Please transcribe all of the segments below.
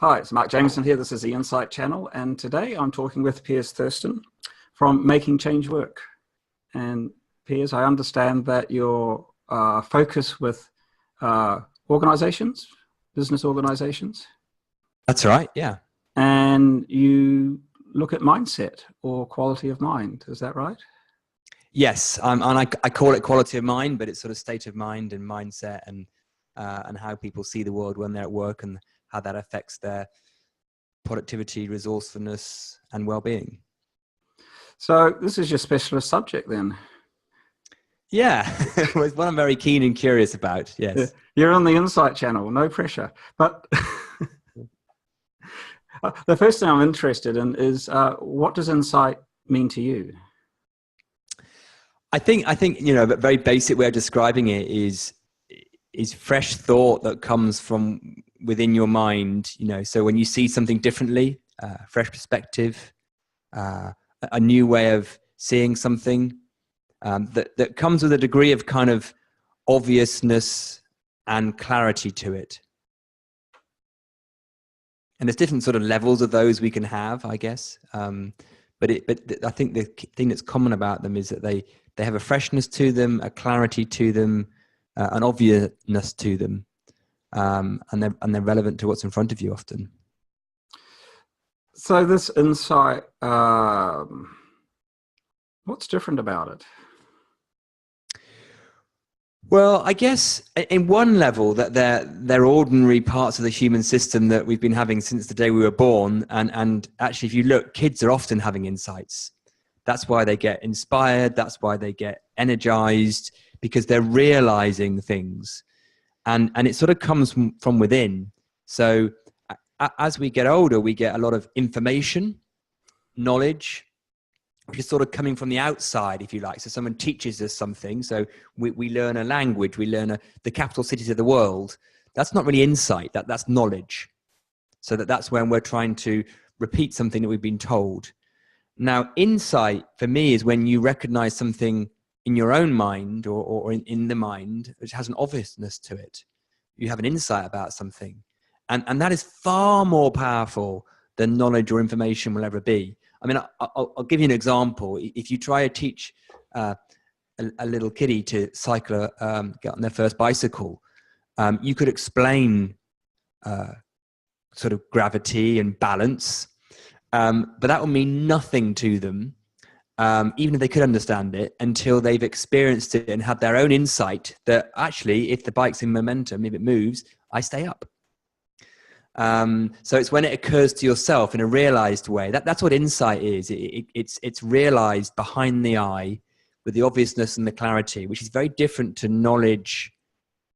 Hi, it's Mark Jameson here. This is the Insight channel, and today I'm talking with Piers Thurston from Making Change Work. And Piers, I understand that your focus with organizations, business organizations. That's right, yeah. And you look at mindset or quality of mind, is that right? Yes, and I call it quality of mind, but it's sort of state of mind and mindset and how people see the world when they're at work and how that affects their productivity, resourcefulness, and well-being. So this is your specialist subject then? Yeah, it's what I'm very keen and curious about, yes. You're on the Insight channel, no pressure. But the first thing I'm interested in is what does insight mean to you? I think a very basic way of describing it is fresh thought that comes from within your mind. So when you see something differently, fresh perspective, a new way of seeing something that comes with a degree of kind of obviousness and clarity to it. And there's different sort of levels of those we can have, I guess. But I think the thing that's common about them is that they have a freshness to them, a clarity to them, an obviousness to them, and they're relevant to what's in front of you often. So this insight, what's different about it? Well, I guess in one level that they're ordinary parts of the human system that we've been having since the day we were born. And actually, if you look, kids are often having insights. That's why they get inspired. That's why they get energized, because they're realizing things. And it sort of comes from within. So as we get older, we get a lot of information, knowledge, which is sort of coming from the outside, if you like. So someone teaches us something. So we learn a language, we learn the capital cities of the world. That's not really insight, that's knowledge. So that's when we're trying to repeat something that we've been told. Now, insight for me is when you recognize something in your own mind or in the mind, which has an obviousness to it. You have an insight about something. And that is far more powerful than knowledge or information will ever be. I mean, I'll give you an example. If you try to teach a little kiddie to cycle, get on their first bicycle, you could explain sort of gravity and balance, but that will mean nothing to them, even if they could understand it, until they've experienced it and had their own insight that actually, if the bike's in momentum, if it moves, I stay up. So it's when it occurs to yourself in a realized way. That's what insight is. It's realized behind the eye with the obviousness and the clarity, which is very different to knowledge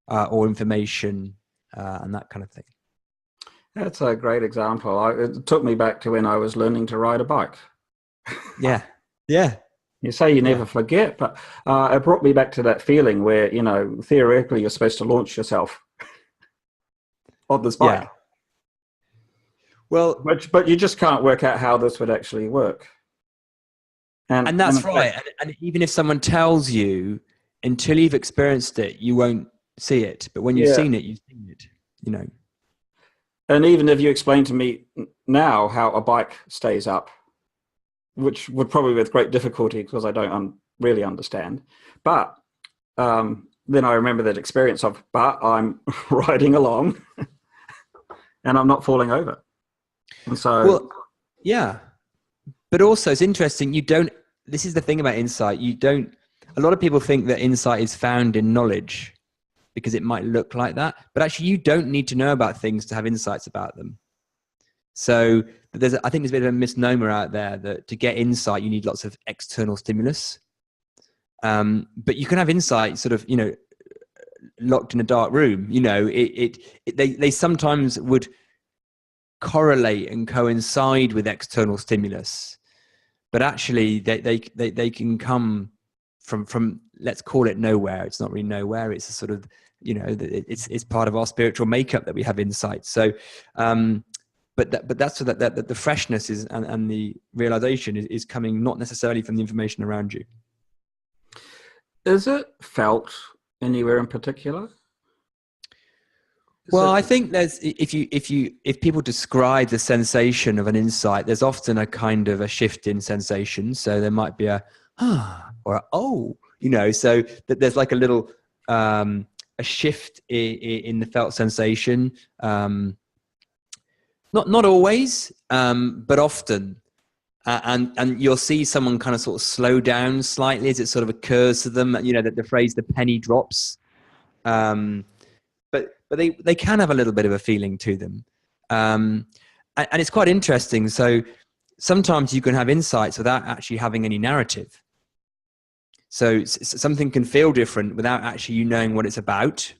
or information and that kind of thing. That's a great example. It took me back to when I was learning to ride a bike. Yeah. Yeah. You say you never forget, but it brought me back to that feeling where, theoretically you're supposed to launch yourself on this bike. Yeah. Well, but you just can't work out how this would actually work. And that's right. And even if someone tells you, until you've experienced it, you won't see it. But when you've seen it, you've seen it, And even if you explain to me now how a bike stays up, which would probably be with great difficulty because I don't really understand, but then I remember that experience of, but I'm riding along and I'm not falling over. And so, well, yeah, but also it's interesting. This is the thing about insight. A lot of people think that insight is found in knowledge because it might look like that, but actually you don't need to know about things to have insights about them. So I think there's a bit of a misnomer out there that to get insight, you need lots of external stimulus. But you can have insight sort of, locked in a dark room. They sometimes would correlate and coincide with external stimulus, but actually they can come from let's call it nowhere. It's not really nowhere. It's a sort of it's part of our spiritual makeup that we have insight. So but that's so that the freshness is and the realization is coming not necessarily from the information around you. Is it felt anywhere in particular? Well, I think there's, if people describe the sensation of an insight, there's often a kind of a shift in sensation. So there might be a or a oh, you know, so that there's like a little a shift in the felt sensation. Not always, but often. And you'll see someone kind of sort of slow down slightly as it sort of occurs to them. You know, that the phrase "the penny drops." But they can have a little bit of a feeling to them, and it's quite interesting. So sometimes you can have insights without actually having any narrative. So something can feel different without actually you knowing what it's about.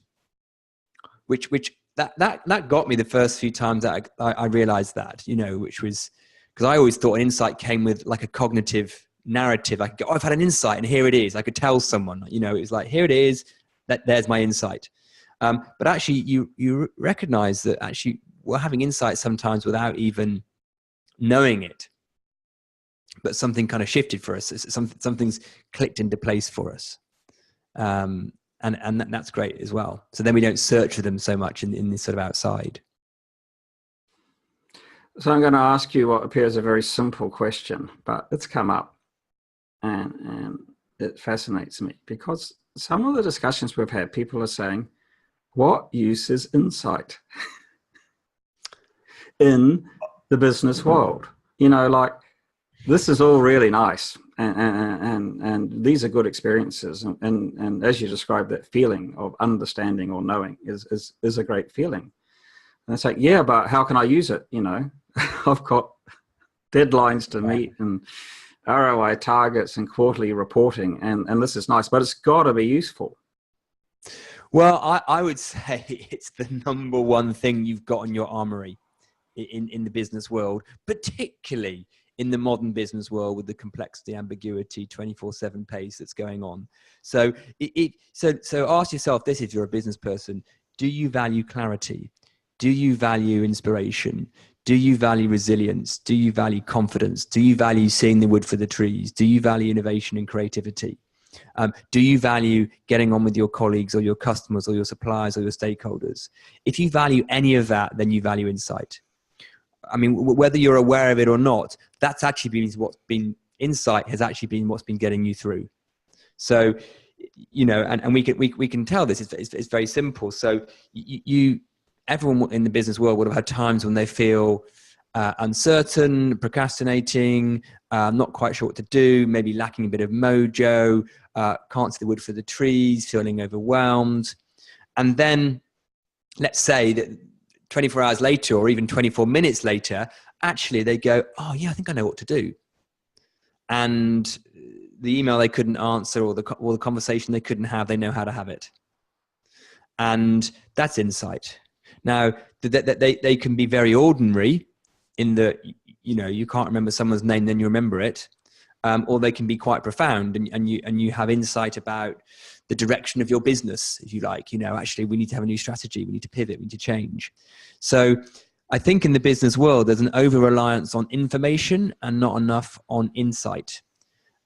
Which that got me the first few times that I realized that, you know, which was because I always thought an insight came with like a cognitive narrative. I could go, oh, I've had an insight and here it is. I could tell someone, you know, it's like, here it is, there's my insight. But actually you recognize that actually we're having insights sometimes without even knowing it, but something kind of shifted for us. Something's clicked into place for us. And that's great as well. So then we don't search for them so much in this sort of outside. So I'm going to ask you what appears a very simple question, but it's come up and it fascinates me because some of the discussions we've had, people are saying, what use is insight in the business world? You know, like, this is all really nice and these are good experiences. And as you described, that feeling of understanding or knowing is a great feeling. And it's like, yeah, but how can I use it? You know, I've got deadlines to meet and ROI targets and quarterly reporting, and this is nice, but it's got to be useful. Well, I would say it's the number one thing you've got in your armory in the business world, particularly in the modern business world with the complexity, ambiguity, 24/7 pace that's going on. So so ask yourself this: if you're a business person, do you value clarity? Do you value inspiration? Do you value resilience? Do you value confidence? Do you value seeing the wood for the trees? Do you value innovation and creativity? Do you value getting on with your colleagues or your customers or your suppliers or your stakeholders? If you value any of that, then you value insight. I mean, whether you're aware of it or not, that's actually been what's been, insight has actually been what's been getting you through. So, you know, and we can tell this, it's very simple. So everyone in the business world would have had times when they feel uncertain, procrastinating, not quite sure what to do, maybe lacking a bit of mojo, can't see the wood for the trees, feeling overwhelmed. And then let's say that 24 hours later or even 24 minutes later, actually they go, oh yeah, I think I know what to do. And the email they couldn't answer or the conversation they couldn't have, they know how to have it. And that's insight. Now, they can be very ordinary in that, you know, you can't remember someone's name, then you remember it. Or they can be quite profound and you have insight about the direction of your business, if you like. You know, actually, we need to have a new strategy. We need to pivot. We need to change. So I think in the business world, there's an over-reliance on information and not enough on insight.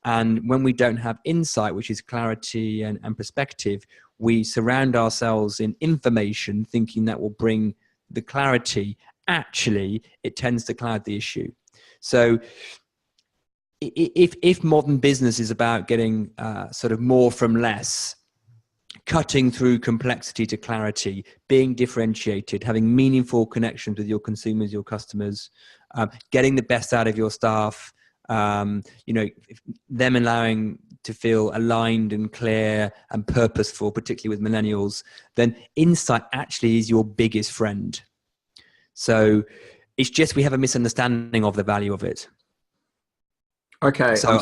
And when we don't have insight, which is clarity and perspective, we surround ourselves in information thinking that will bring the clarity. Actually, it tends to cloud the issue. So if modern business is about getting sort of more from less, cutting through complexity to clarity, being differentiated, having meaningful connections with your consumers, your customers, getting the best out of your staff, you know, them allowing to feel aligned and clear and purposeful, particularly with millennials, then insight actually is your biggest friend. So it's just we have a misunderstanding of the value of it. Okay, so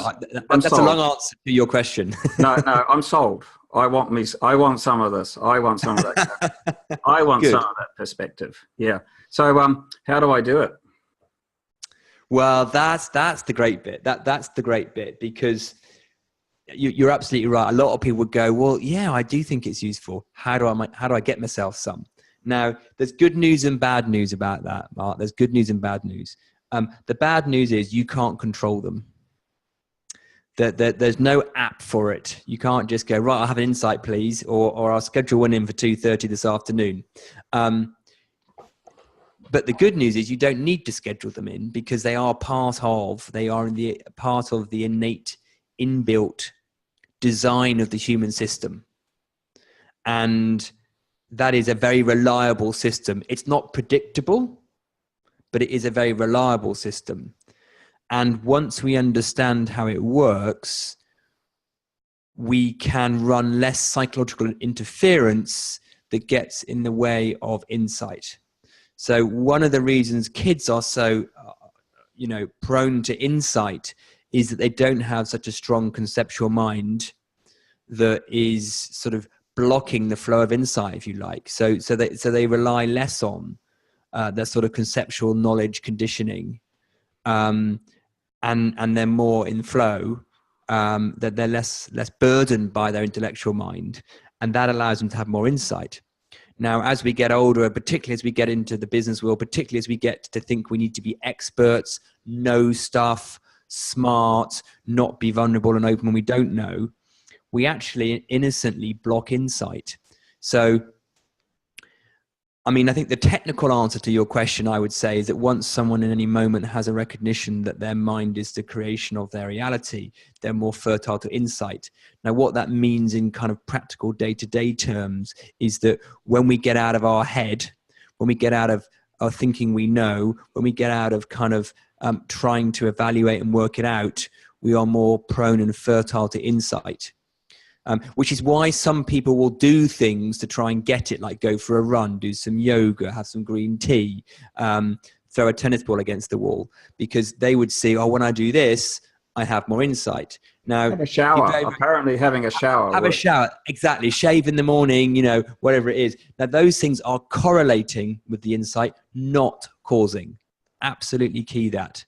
that's a long answer to your question. No, I'm sold. I want some of this. I want some of that. I want some of that perspective. Yeah. So how do I do it? Well, that's the great bit. That's the great bit, because you're absolutely right. A lot of people would go, well, yeah, I do think it's useful. How do I get myself some? Now, there's good news and bad news about that, Mark. There's good news and bad news. The bad news is you can't control them. There's no app for it. You can't just go, right, I'll have an insight, please, or I'll schedule one in for 2:30 this afternoon. But the good news is you don't need to schedule them in, because they are part of the innate, inbuilt design of the human system. And that is a very reliable system. It's not predictable, but it is a very reliable system. And once we understand how it works, we can run less psychological interference that gets in the way of insight. So one of the reasons kids are so, prone to insight is that they don't have such a strong conceptual mind that is sort of blocking the flow of insight, if you like. So they rely less on their sort of conceptual knowledge conditioning. And they're more in flow, that they're less burdened by their intellectual mind, and that allows them to have more insight. Now, as we get older, particularly as we get into the business world, particularly as we get to think we need to be experts, know stuff, smart, not be vulnerable and open when we don't know, we actually innocently block insight. So, I mean, I think the technical answer to your question, I would say, is that once someone in any moment has a recognition that their mind is the creation of their reality, they're more fertile to insight. Now, what that means in kind of practical day-to-day terms is that when we get out of our head, when we get out of our thinking we know, when we get out of kind of trying to evaluate and work it out, we are more prone and fertile to insight. Which is why some people will do things to try and get it, like go for a run, do some yoga, have some green tea, throw a tennis ball against the wall, because they would see, oh, when I do this, I have more insight. Now, have a shower. Apparently having a shower. Have a shower, exactly. Shave in the morning, whatever it is. Now, those things are correlating with the insight, not causing. Absolutely key that.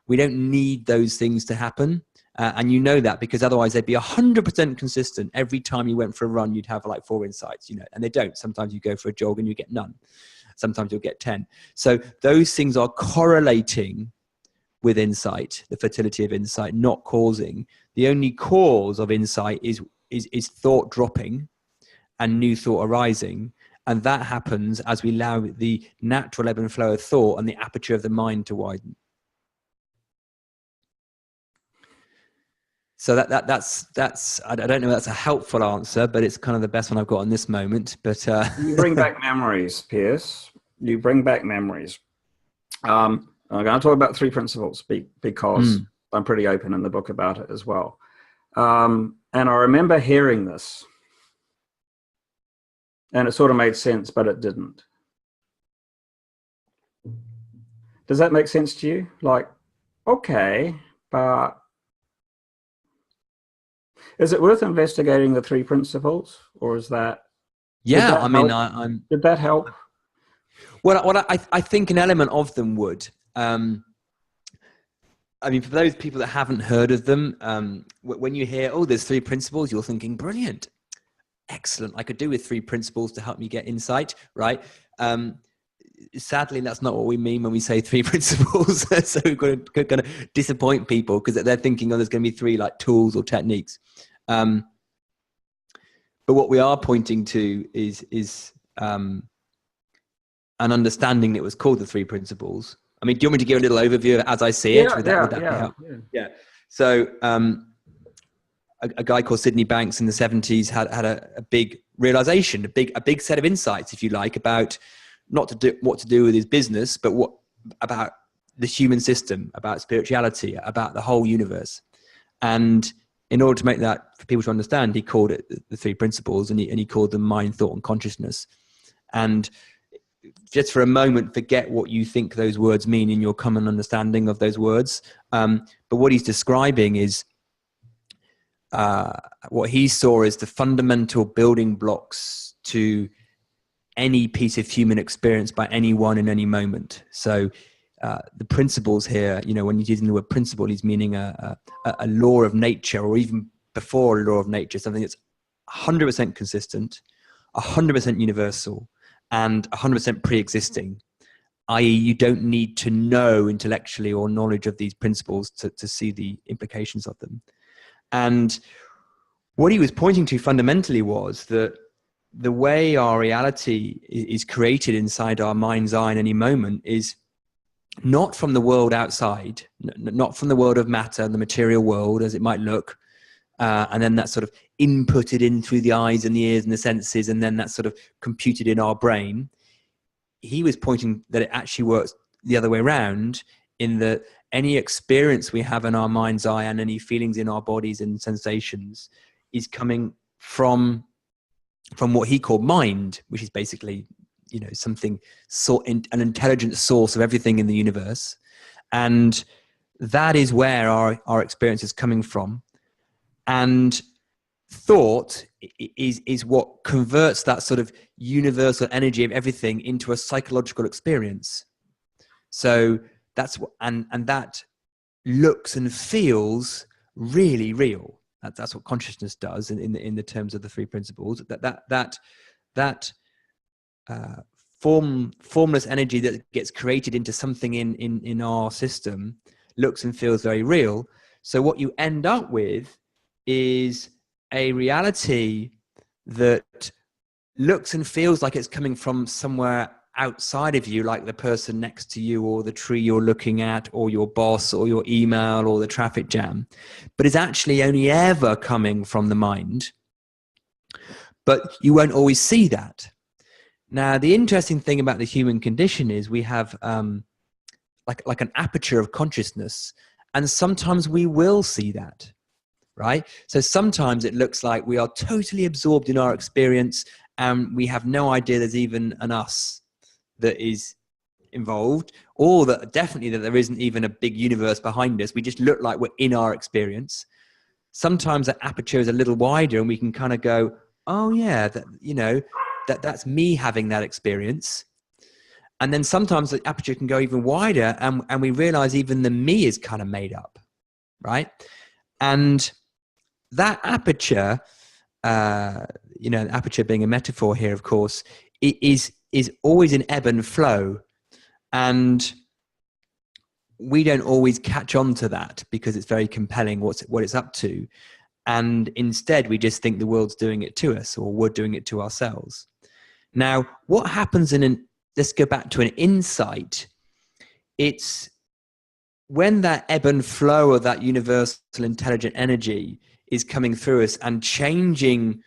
We don't need those things to happen. And you know that, because otherwise they'd be 100% consistent. Every time you went for a run, you'd have like 4 insights, and they don't. Sometimes you go for a jog and you get none. Sometimes you'll get 10. So those things are correlating with insight, the fertility of insight, not causing. The only cause of insight is thought dropping and new thought arising. And that happens as we allow the natural ebb and flow of thought and the aperture of the mind to widen. So that's I don't know if that's a helpful answer, but it's kind of the best one I've got in this moment. But you bring back memories, Piers. You bring back memories. I'm going to talk about 3 principles because I'm pretty open in the book about it as well. And I remember hearing this, and it sort of made sense, but it didn't. Does that make sense to you? Like, okay, but is it worth investigating the 3 principles, or is that? Yeah, I mean, did that help? Well, I think an element of them would. I mean, for those people that haven't heard of them, when you hear, oh, there's 3 principles, you're thinking, brilliant, excellent. I could do with 3 principles to help me get insight, right? Sadly, that's not what we mean when we say 3 principles. So we're going to disappoint people, because they're thinking, oh, there's going to be 3 like tools or techniques. But what we are pointing to is an understanding that was called the 3 principles. I mean, do you want me to give a little overview as I see it? Would that be helpful? Yeah. So a guy called Sydney Banks in the 70s had a big realization, a big set of insights, if you like, about what to do with his business, but about the human system, about spirituality, about the whole universe. And in order to make that for people to understand, he called it the 3 principles, and he called them mind, thought, and consciousness. And just for a moment, forget what you think those words mean in your common understanding of those words. But what he's describing is what he saw as the fundamental building blocks to any piece of human experience by anyone in any moment. So the principles here, when he's using the word principle, he's meaning a law of nature, or even before a law of nature, something that's 100% consistent, 100% universal, and 100% pre-existing, i.e. you don't need to know intellectually or knowledge of these principles to see the implications of them. And what he was pointing to fundamentally was that the way our reality is created inside our mind's eye in any moment is not from the world outside, not from the world of matter, the material world as it might look, and then that's sort of inputted in through the eyes and the ears and the senses, and then that's sort of computed in our brain. He was pointing that it actually works the other way around, in that any experience we have in our mind's eye and any feelings in our bodies and sensations is coming from what he called mind, which is basically, you know, something, an intelligent source of everything in the universe. And that is where our experience is coming from. And thought is what converts that sort of universal energy of everything into a psychological experience. So that's what, and that looks and feels really real. That's what consciousness does in the terms of the three principles. That formless energy that gets created into something in our system looks and feels very real. So what you end up with is a reality that looks and feels like it's coming from somewhere outside of you, like the person next to you or the tree you're looking at or your boss or your email or the traffic jam, but is actually only ever coming from the mind. But you won't always see that. Now, the interesting thing about the human condition is we have like an aperture of consciousness, and sometimes we will see that, right? So sometimes it looks like we are totally absorbed in our experience and we have no idea there's even an us that is involved, or that definitely that there isn't even a big universe behind us. We just look like we're in our experience. Sometimes that aperture is a little wider and we can kind of go, oh yeah, that, you know, that's me having that experience. And then sometimes the aperture can go even wider and we realize even the me is kind of made up, right? And that aperture, you know, aperture being a metaphor here, of course, it is always in ebb and flow. And we don't always catch on to that because it's very compelling what it's up to. And instead, we just think the world's doing it to us, or we're doing it to ourselves. Now, what happens let's go back to an insight. It's when that ebb and flow of that universal intelligent energy is coming through us and changing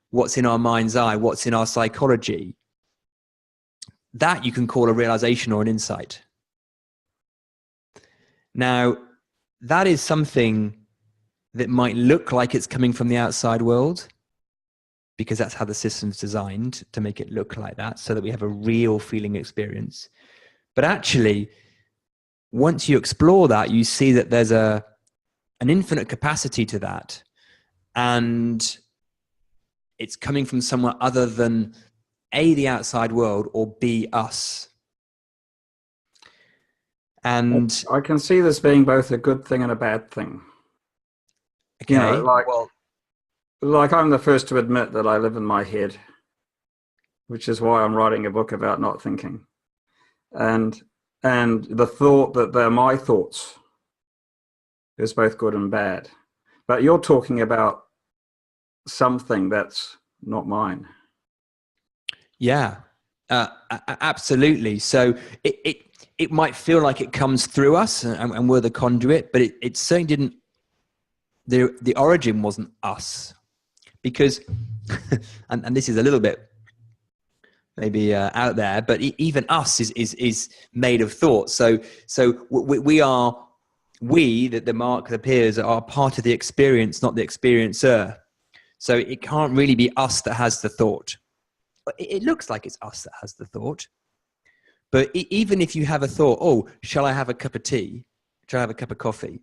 what's in our mind's eye, what's in our psychology, that you can call a realization or an insight. Now, that is something that might look like it's coming from the outside world, because that's how the system's designed, to make it look like that, so that we have a real feeling experience. But actually, once you explore that, you see that there's an infinite capacity to that, and it's coming from somewhere other than A, the outside world, or B, us. And I can see this being both a good thing and a bad thing. okay, you know, like I'm the first to admit that I live in my head, which is why I'm writing a book about not thinking. And the thought that they're my thoughts is both good and bad. But you're talking about something that's not mine. Yeah, absolutely. So it might feel like it comes through us and we're the conduit, but it certainly didn't. The origin wasn't us, because, and this is a little bit maybe out there, but even us is made of thought. So the mark, the peers, are part of the experience, not the experiencer. So it can't really be us that has the thought. It looks like it's us that has the thought. But even if you have a thought, oh, shall I have a cup of tea? Shall I have a cup of coffee?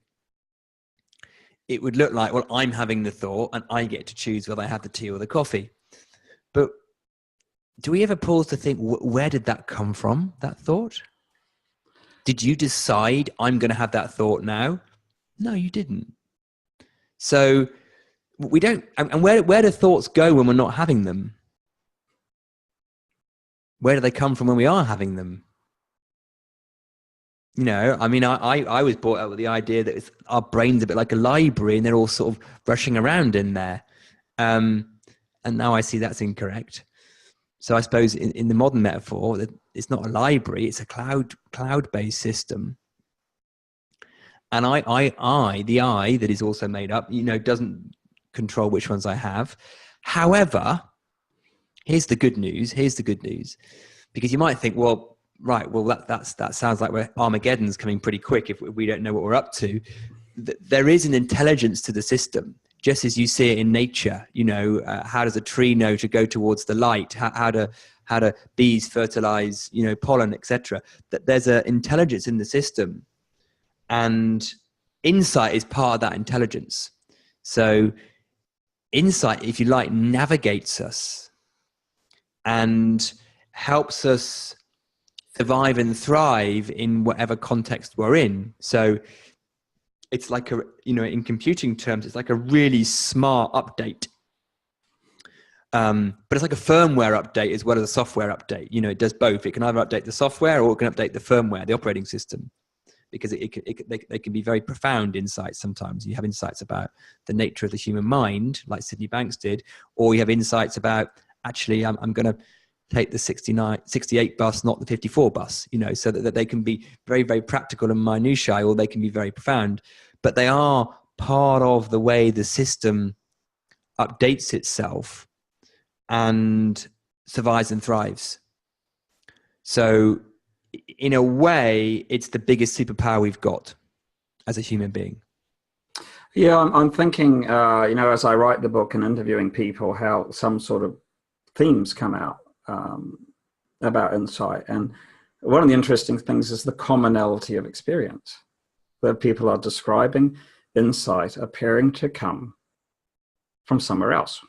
It would look like, well, I'm having the thought and I get to choose whether I have the tea or the coffee. But do we ever pause to think, where did that come from, that thought? Did you decide I'm going to have that thought now? No, you didn't. So we don't, and where do thoughts go when we're not having them? Where do they come from when we are having them? You know, I mean, I was brought up with the idea that our brain's a bit like a library and they're all sort of rushing around in there. And now I see that's incorrect. So I suppose in the modern metaphor, that it's not a library, it's a cloud-based system. And the I that is also made up, you know, doesn't control which ones I have. However, here's the good news. Because you might think, well, right, well, that sounds like Armageddon's coming pretty quick if we don't know what we're up to. There is an intelligence to the system, just as you see it in nature. You know, how does a tree know to go towards the light? How do bees fertilize, you know, pollen, etc. That there's an intelligence in the system, and insight is part of that intelligence. So insight, if you like, navigates us and helps us survive and thrive in whatever context we're in. So it's like in computing terms, it's like a really smart update. But it's like a firmware update as well as a software update. You know, it does both. It can either update the software or it can update the firmware, the operating system, because they can be very profound insights. Sometimes you have insights about the nature of the human mind, like Sydney Banks did, or you have insights about, actually, I'm going to take the 68 bus, not the 54 bus, you know, so that they can be very, very practical and minutiae, or they can be very profound. But they are part of the way the system updates itself and survives and thrives. So in a way, it's the biggest superpower we've got as a human being. Yeah, I'm thinking, you know, as I write the book and interviewing people, how some sort of themes come out about insight. And one of the interesting things is the commonality of experience, that people are describing insight appearing to come from somewhere else.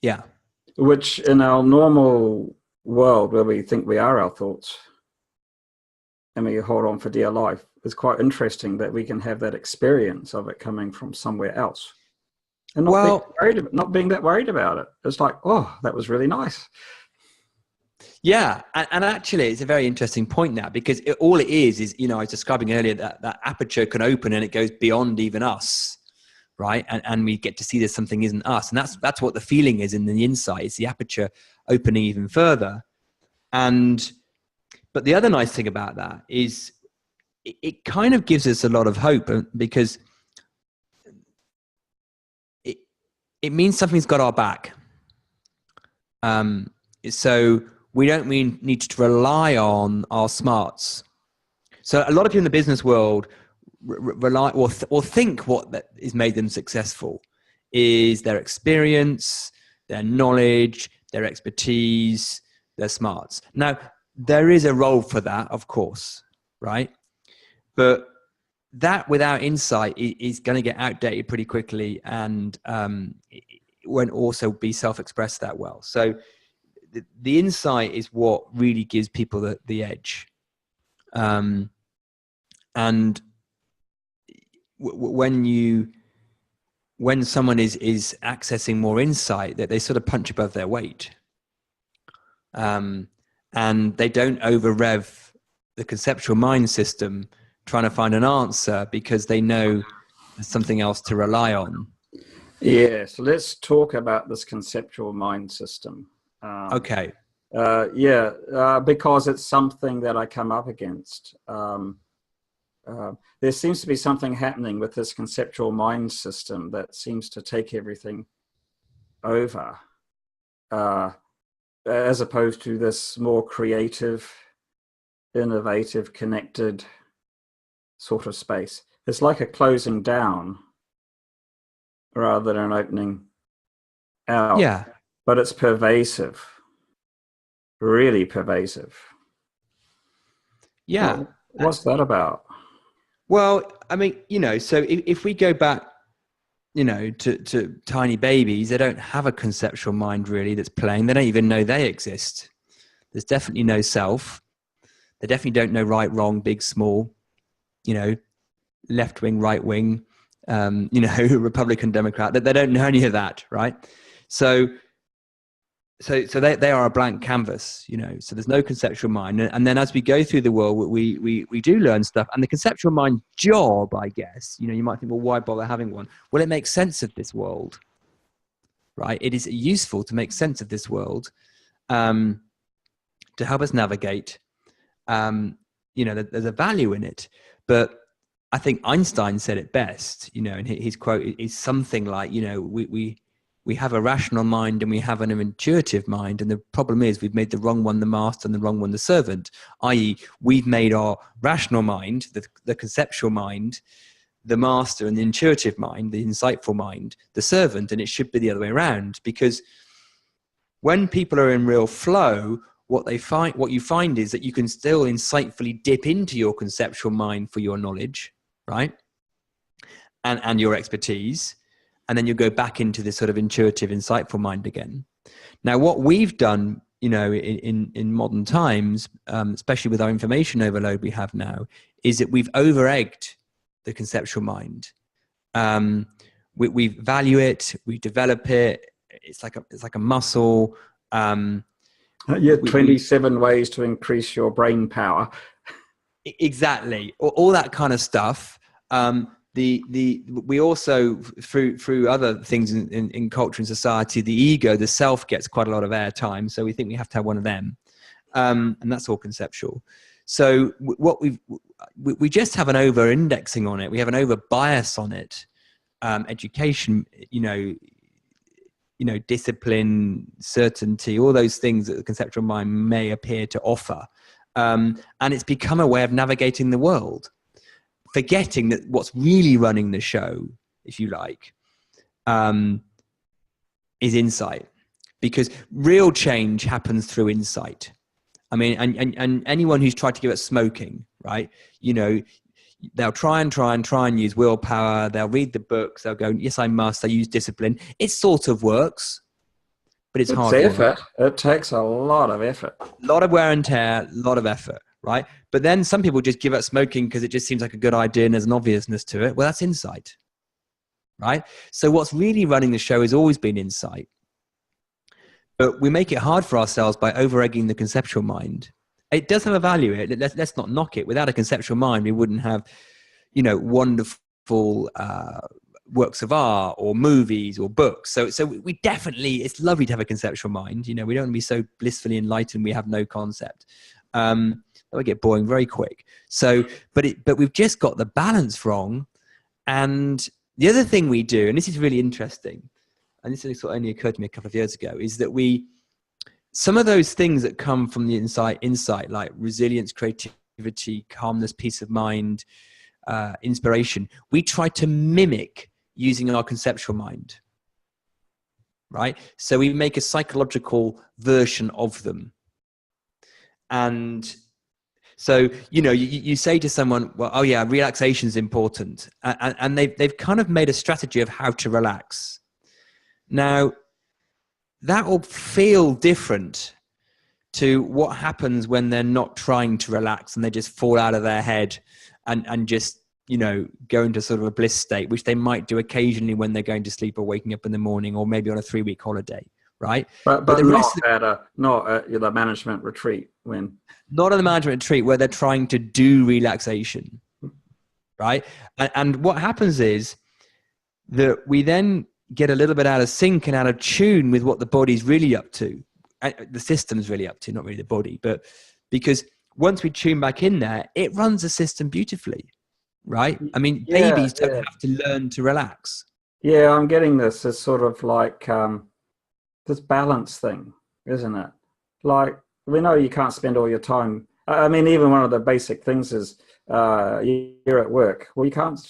Yeah. Which in our normal world, where we think we are our thoughts and we hold on for dear life, it's quite interesting that we can have that experience of it coming from somewhere else. And not being that worried about it. It's like, oh, that was really nice. Yeah, and actually, it's a very interesting point now, because all it is, you know, I was describing earlier that aperture can open and it goes beyond even us, right? And we get to see that something isn't us, and that's what the feeling is in the insight. It's the aperture opening even further. But the other nice thing about that is it kind of gives us a lot of hope, because it means something's got our back. So we don't need to rely on our smarts. So a lot of people in the business world rely or think what that is made them successful is their experience, their knowledge, their expertise, their smarts. Now, there is a role for that, of course, right? But that without insight is going to get outdated pretty quickly, and it won't also be self-expressed that well. So the insight is what really gives people the edge. And when someone is accessing more insight, that they sort of punch above their weight, and they don't over rev the conceptual mind system trying to find an answer, because they know there's something else to rely on. Yeah, so let's talk about this conceptual mind system. Okay. Because it's something that I come up against. There seems to be something happening with this conceptual mind system that seems to take everything over, as opposed to this more creative, innovative, connected sort of space. It's like a closing down rather than an opening out. Yeah. But it's pervasive, really pervasive. Yeah. What's that about? Well, I mean, you know, so if we go back, you know, to tiny babies, they don't have a conceptual mind really that's playing. They don't even know they exist. There's definitely no self. They definitely don't know right, wrong, big, small, you know, left wing, right wing, you know, Republican, Democrat. They don't know any of that, right? So so they are a blank canvas, you know, so there's no conceptual mind. And then as we go through the world, we do learn stuff. And the conceptual mind job, I guess, you know, you might think, well, why bother having one? Well, it makes sense of this world, right? It is useful to make sense of this world, to help us navigate. You know, there's a value in it. But I think Einstein said it best, you know, and his quote is something like, you know, we have a rational mind and we have an intuitive mind. And the problem is we've made the wrong one the master and the wrong one the servant, i.e. we've made our rational mind, the conceptual mind, the master, and the intuitive mind, the insightful mind, the servant. And it should be the other way around, because when people are in real flow, what you find is that you can still insightfully dip into your conceptual mind for your knowledge, right? And your expertise. And then you go back into this sort of intuitive, insightful mind again. Now, what we've done, you know, in modern times, especially with our information overload we have now, is that we've over-egged the conceptual mind. We value it, we develop it. It's like a muscle. Yeah, 27 ways to increase your brain power. Exactly, all that kind of stuff. We also through other things in culture and society, the ego, the self, gets quite a lot of airtime. So we think we have to have one of them, and that's all conceptual. So what we just have an over indexing on it. We have an over bias on it. Education, you know, discipline, certainty, all those things that the conceptual mind may appear to offer, and it's become a way of navigating the world, forgetting that what's really running the show, if you like, is insight, because real change happens through insight. I mean, and anyone who's tried to give up smoking, right? You know, they'll try and use willpower. They'll read the books. They'll go, yes, I must. I use discipline. It sort of works, but it's hard effort. It takes a lot of effort. A lot of wear and tear, a lot of effort, right? But then some people just give up smoking because it just seems like a good idea and there's an obviousness to it. Well, that's insight, right? So what's really running the show has always been insight. But we make it hard for ourselves by over-egging the conceptual mind. It does have a value. Let's not knock it. Without a conceptual mind, we wouldn't have, you know, wonderful works of art or movies or books. So we definitely, it's lovely to have a conceptual mind. You know, we don't want to be so blissfully enlightened we have no concept. That would get boring very quick. So, but we've just got the balance wrong. And the other thing we do, and this is really interesting, and this only occurred to me a couple of years ago, is that some of those things that come from the insight like resilience, creativity, calmness, peace of mind, inspiration, we try to mimic using our conceptual mind, right? So we make a psychological version of them. And so, you know, you say to someone, well, oh yeah, relaxation is important. And they've kind of made a strategy of how to relax. Now, that will feel different to what happens when they're not trying to relax and they just fall out of their head and just, you know, go into sort of a bliss state, which they might do occasionally when they're going to sleep or waking up in the morning, or maybe on a 3-week holiday, right? But the rest not at the management retreat not on the management retreat where they're trying to do relaxation, right? And what happens is that we then get a little bit out of sync and out of tune with what the body's really up to. The system's really up to, not really the body, but because once we tune back in there, it runs the system beautifully, right? I mean, babies don't have to learn to relax. Yeah, I'm getting this as sort of like this balance thing, isn't it? Like, we know you can't spend all your time. I mean, even one of the basic things is you're at work. Well, you can't,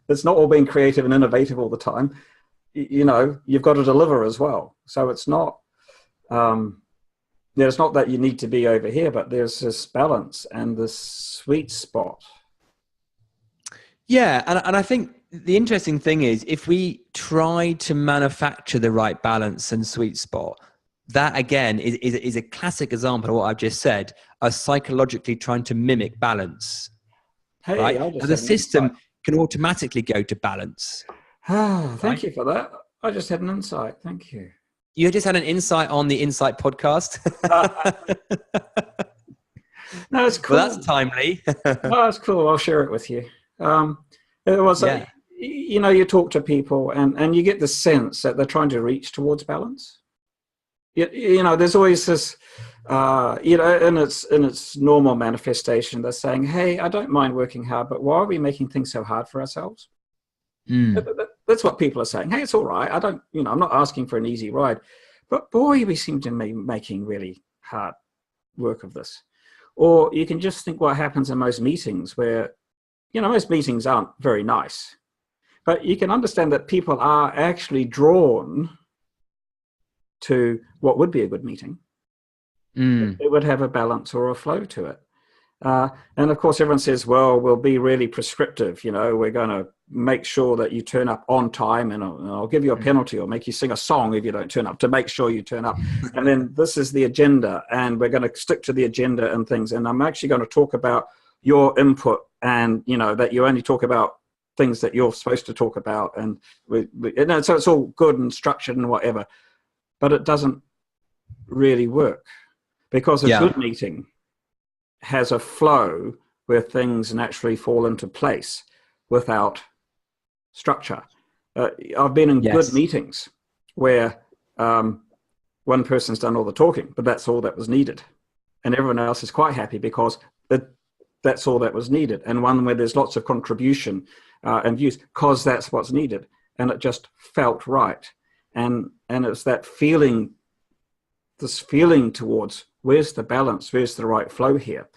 it's not all being creative and innovative all the time. You know, you've got to deliver as well. So it's not, it's not that you need to be over here, but there's this balance and this sweet spot. Yeah, and I think the interesting thing is, if we try to manufacture the right balance and sweet spot, that again is a classic example of what I've just said, of psychologically trying to mimic balance. Hey, right? The system can automatically go to balance. Thank you for that. I just had an insight. Thank you. You just had an insight on the Insight podcast. No, it's cool. Well, that's timely. No, it's cool. I'll share it with you. It was, Yeah. You talk to people and you get the sense that they're trying to reach towards balance. There's always this, in its normal manifestation, they're saying, hey, I don't mind working hard, but why are we making things so hard for ourselves? That's what people are saying. Hey, it's all right. I'm not asking for an easy ride, but boy, we seem to be making really hard work of this. Or you can just think what happens in most meetings where, most meetings aren't very nice, but you can understand that people are actually drawn to what would be a good meeting. It would have a balance or a flow to it. And of course, everyone says, well, we'll be really prescriptive. We're going to make sure that you turn up on time, and I'll give you a penalty or make you sing a song if you don't turn up, to make sure you turn up. And then this is the agenda, and we're going to stick to the agenda and things. And I'm actually going to talk about your input, and that you only talk about things that you're supposed to talk about. And so it's all good and structured and whatever, but it doesn't really work, because a good meeting has a flow where things naturally fall into place without structure. I've been in good meetings where one person's done all the talking, but that's all that was needed. And everyone else is quite happy because that's all that was needed. And one where there's lots of contribution and views because that's what's needed. And it just felt right. And it's that feeling, this feeling towards where's the balance, where's the right flow here.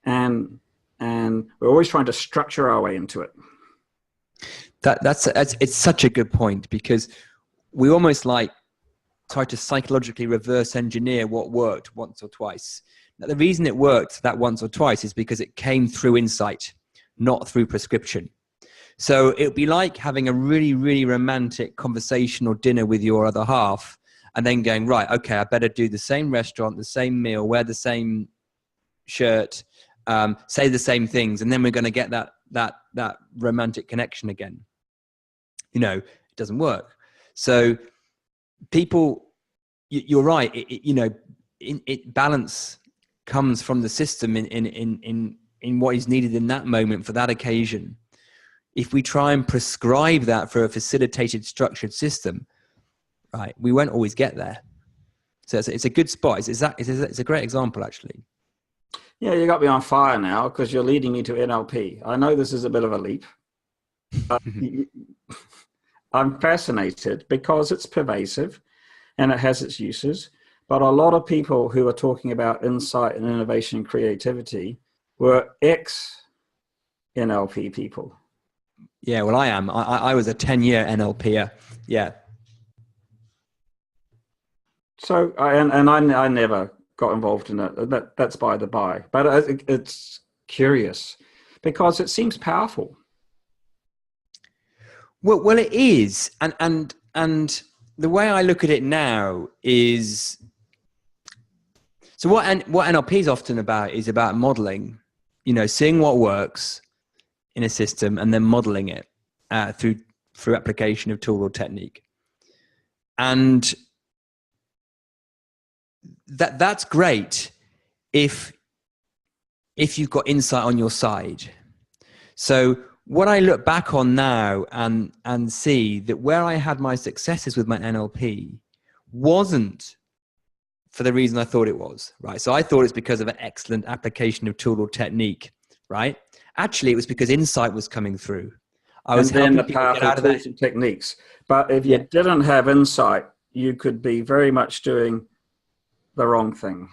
And we're always trying to structure our way into it. It's such a good point, because we almost try to psychologically reverse engineer what worked once or twice. Now, the reason it worked that once or twice is because it came through insight, not through prescription. So it would be like having a really, really romantic conversation or dinner with your other half, and then going, right, okay, I better do the same restaurant, the same meal, wear the same shirt, say the same things, and then we're going to get that romantic connection again. It doesn't work. So people, you're right. Balance comes from the system in what is needed in that moment for that occasion. If we try and prescribe that for a facilitated, structured system, right, we won't always get there. So it's a good spot. It's a great example, actually. Yeah, you got me on fire now because you're leading me to NLP. I know this is a bit of a leap. But I'm fascinated because it's pervasive and it has its uses. But a lot of people who are talking about insight and innovation and creativity were ex-NLP people. Yeah, well, I am. I was a 10-year NLPer. Yeah. So, I never got involved in it. That's by the by. But it's curious because it seems powerful. Well, it is, and the way I look at it now is, so what NLP is often about is about modeling, seeing what works in a system and then modeling it through application of tool or technique, and that's great if you've got insight on your side. So what I look back on now and see that where I had my successes with my NLP wasn't for the reason I thought it was, right? So I thought it's because of an excellent application of tool or technique, right? Actually, it was because insight was coming through. I was helping people get out of that. Techniques. But if you didn't have insight, you could be very much doing the wrong thing.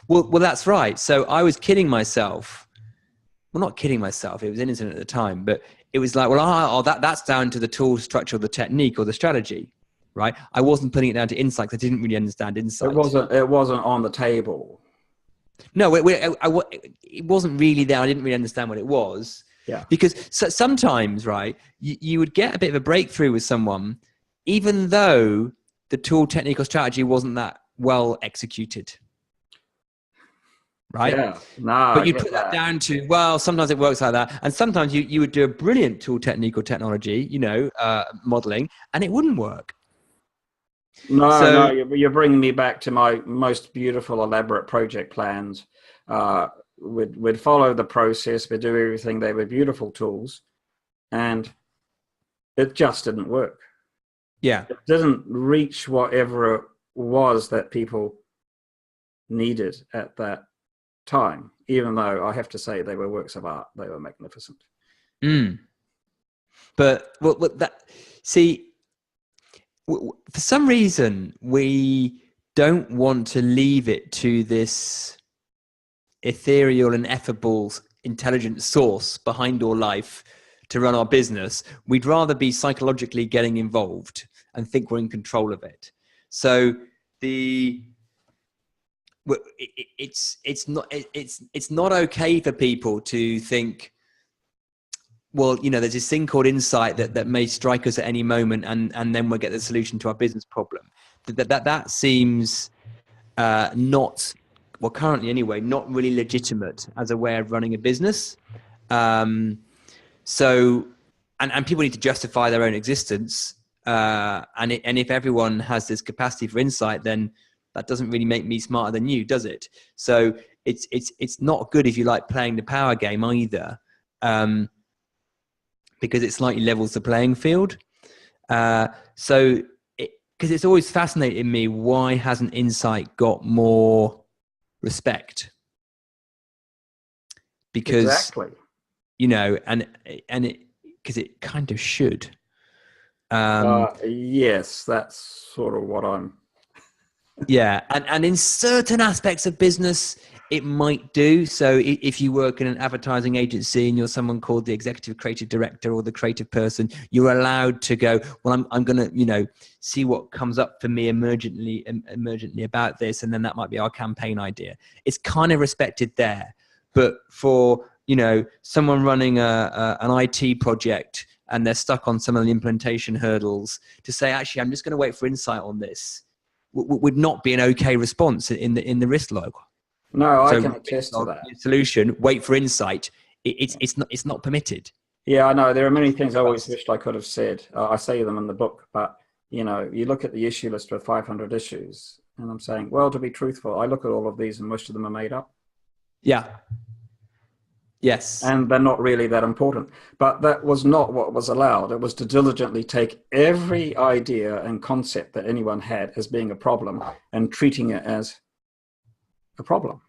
Well, that's right. So I was kidding myself. Well, not kidding myself. It was innocent at the time, but it was like, well, that's down to the tool, structure, or the technique, or the strategy, right? I wasn't putting it down to insight because I didn't really understand insight. It wasn't on the table. No, it wasn't really there. I didn't really understand what it was. Yeah. Because sometimes, right, you would get a bit of a breakthrough with someone, even though the tool, technique, or strategy wasn't that well executed. Right? Yeah. No, but you put that down to, well, sometimes it works like that. And sometimes you would do a brilliant tool, technique, or technology, modeling, and it wouldn't work. No, So no, you're bringing me back to my most beautiful, elaborate project plans. We'd follow the process, we'd do everything. They were beautiful tools, and it just didn't work. yeah, It didn't reach whatever it was that people needed at that time, even though I have to say they were works of art. They were magnificent. but see, for some reason we don't want to leave it to this ethereal and effable intelligent source behind all life to run our business. We'd rather be psychologically getting involved and think we're in control of it. So it's not okay for people to think, well, there's this thing called insight that may strike us at any moment, and then we'll get the solution to our business problem. That seems not, well, currently anyway, not really legitimate as a way of running a business. So, and people need to justify their own existence. And if everyone has this capacity for insight, then that doesn't really make me smarter than you, does it? So it's not good if you like playing the power game either, because it slightly levels the playing field. So because it's always fascinated me, why hasn't insight got more respect? Because Exactly. and it, because it kind of should. Yes, that's sort of what I'm. Yeah, and in certain aspects of business, it might do. So if you work in an advertising agency and you're someone called the executive creative director or the creative person, you're allowed to go, well, I'm going to, see what comes up for me emergently about this. And then that might be our campaign idea. It's kind of respected there. But for, someone running an IT project and they're stuck on some of the implementation hurdles, to say, actually, I'm just going to wait for insight on this, would not be an okay response in the risk log. No, I So can attest to that. Solution, wait for insight. It's not permitted. Yeah, I know. There are many things I always wished I could have said. I say them in the book, but you look at the issue list with 500 issues, and I'm saying, well, to be truthful, I look at all of these, and most of them are made up. Yeah. Yes. And they're not really that important. But that was not what was allowed. It was to diligently take every idea and concept that anyone had as being a problem and treating it as a problem.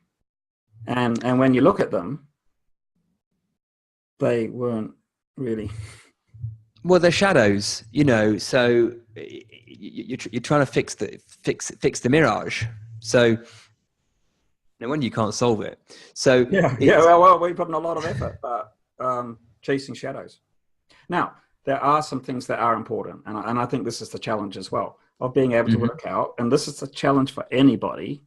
And when you look at them, they weren't really. Well, they're shadows, so you're trying to fix the mirage. So no wonder you can't solve it. So well, we put in a lot of effort, but chasing shadows. Now, there are some things that are important, and I think this is the challenge as well, of being able to work out, and this is the challenge for anybody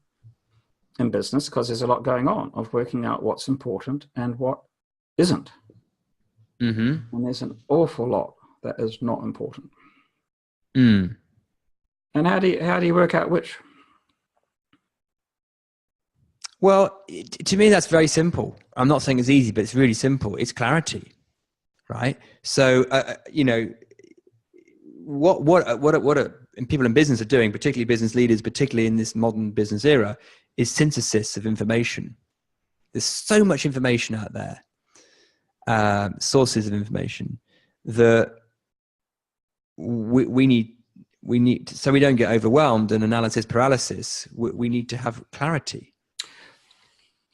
in business, because there's a lot going on, of working out what's important and what isn't. And there's an awful lot that is not important. And how do you work out which? Well, to me, that's very simple. I'm not saying it's easy, but it's really simple. It's clarity, right? So, what people in business are doing, particularly business leaders, particularly in this modern business era, is synthesis of information. There's so much information out there, sources of information, that we need, so we don't get overwhelmed and analysis paralysis. We need to have clarity.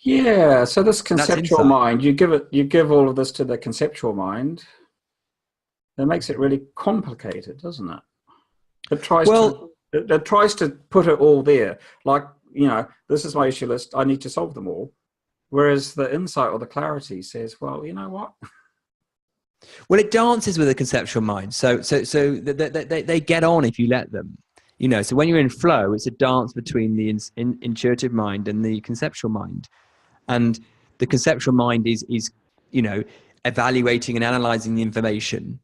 Yeah, so this conceptual mind, you give all of this to the conceptual mind. That makes it really complicated, doesn't it? It tries to put it all there. Like, this is my issue list. I need to solve them all. Whereas the insight or the clarity says, well, you know what? Well, it dances with the conceptual mind. So they get on if you let them. So when you're in flow, it's a dance between the intuitive mind and the conceptual mind. And the conceptual mind is evaluating and analyzing the information,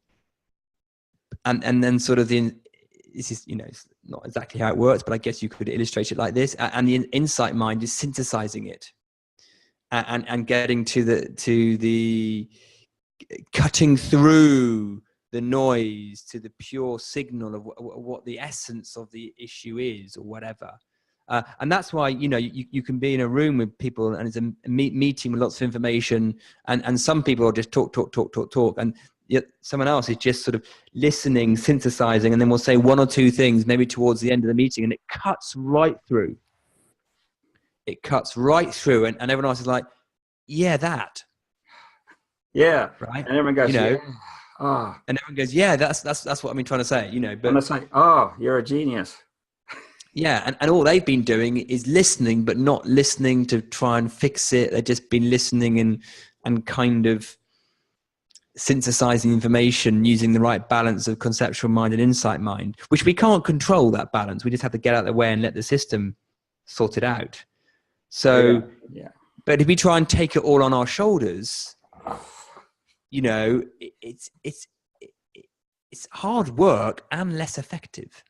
and then sort of this is it's not exactly how it works, but I guess you could illustrate it like this. And the insight mind is synthesizing it, and getting to the cutting through the noise to the pure signal of what the essence of the issue is, or whatever. And that's why, you know, you can be in a room with people and it's a meeting with lots of information, and some people will just talk, and yet someone else is just sort of listening, synthesizing, and then we'll say one or two things maybe towards the end of the meeting, and it cuts right through. It cuts right through, and everyone else is like, yeah, that. Yeah. Right. And everyone goes, you know, yeah. Oh. And everyone goes, yeah, that's what I've been trying to say, you know. But and they say, oh, you're a genius. Yeah, and all they've been doing is listening, but not listening to try and fix it. They've just been listening and kind of synthesizing information using the right balance of conceptual mind and insight mind, which we can't control that balance. We just have to get out of the way and let the system sort it out. So, but if we try and take it all on our shoulders, you know, it's hard work and less effective.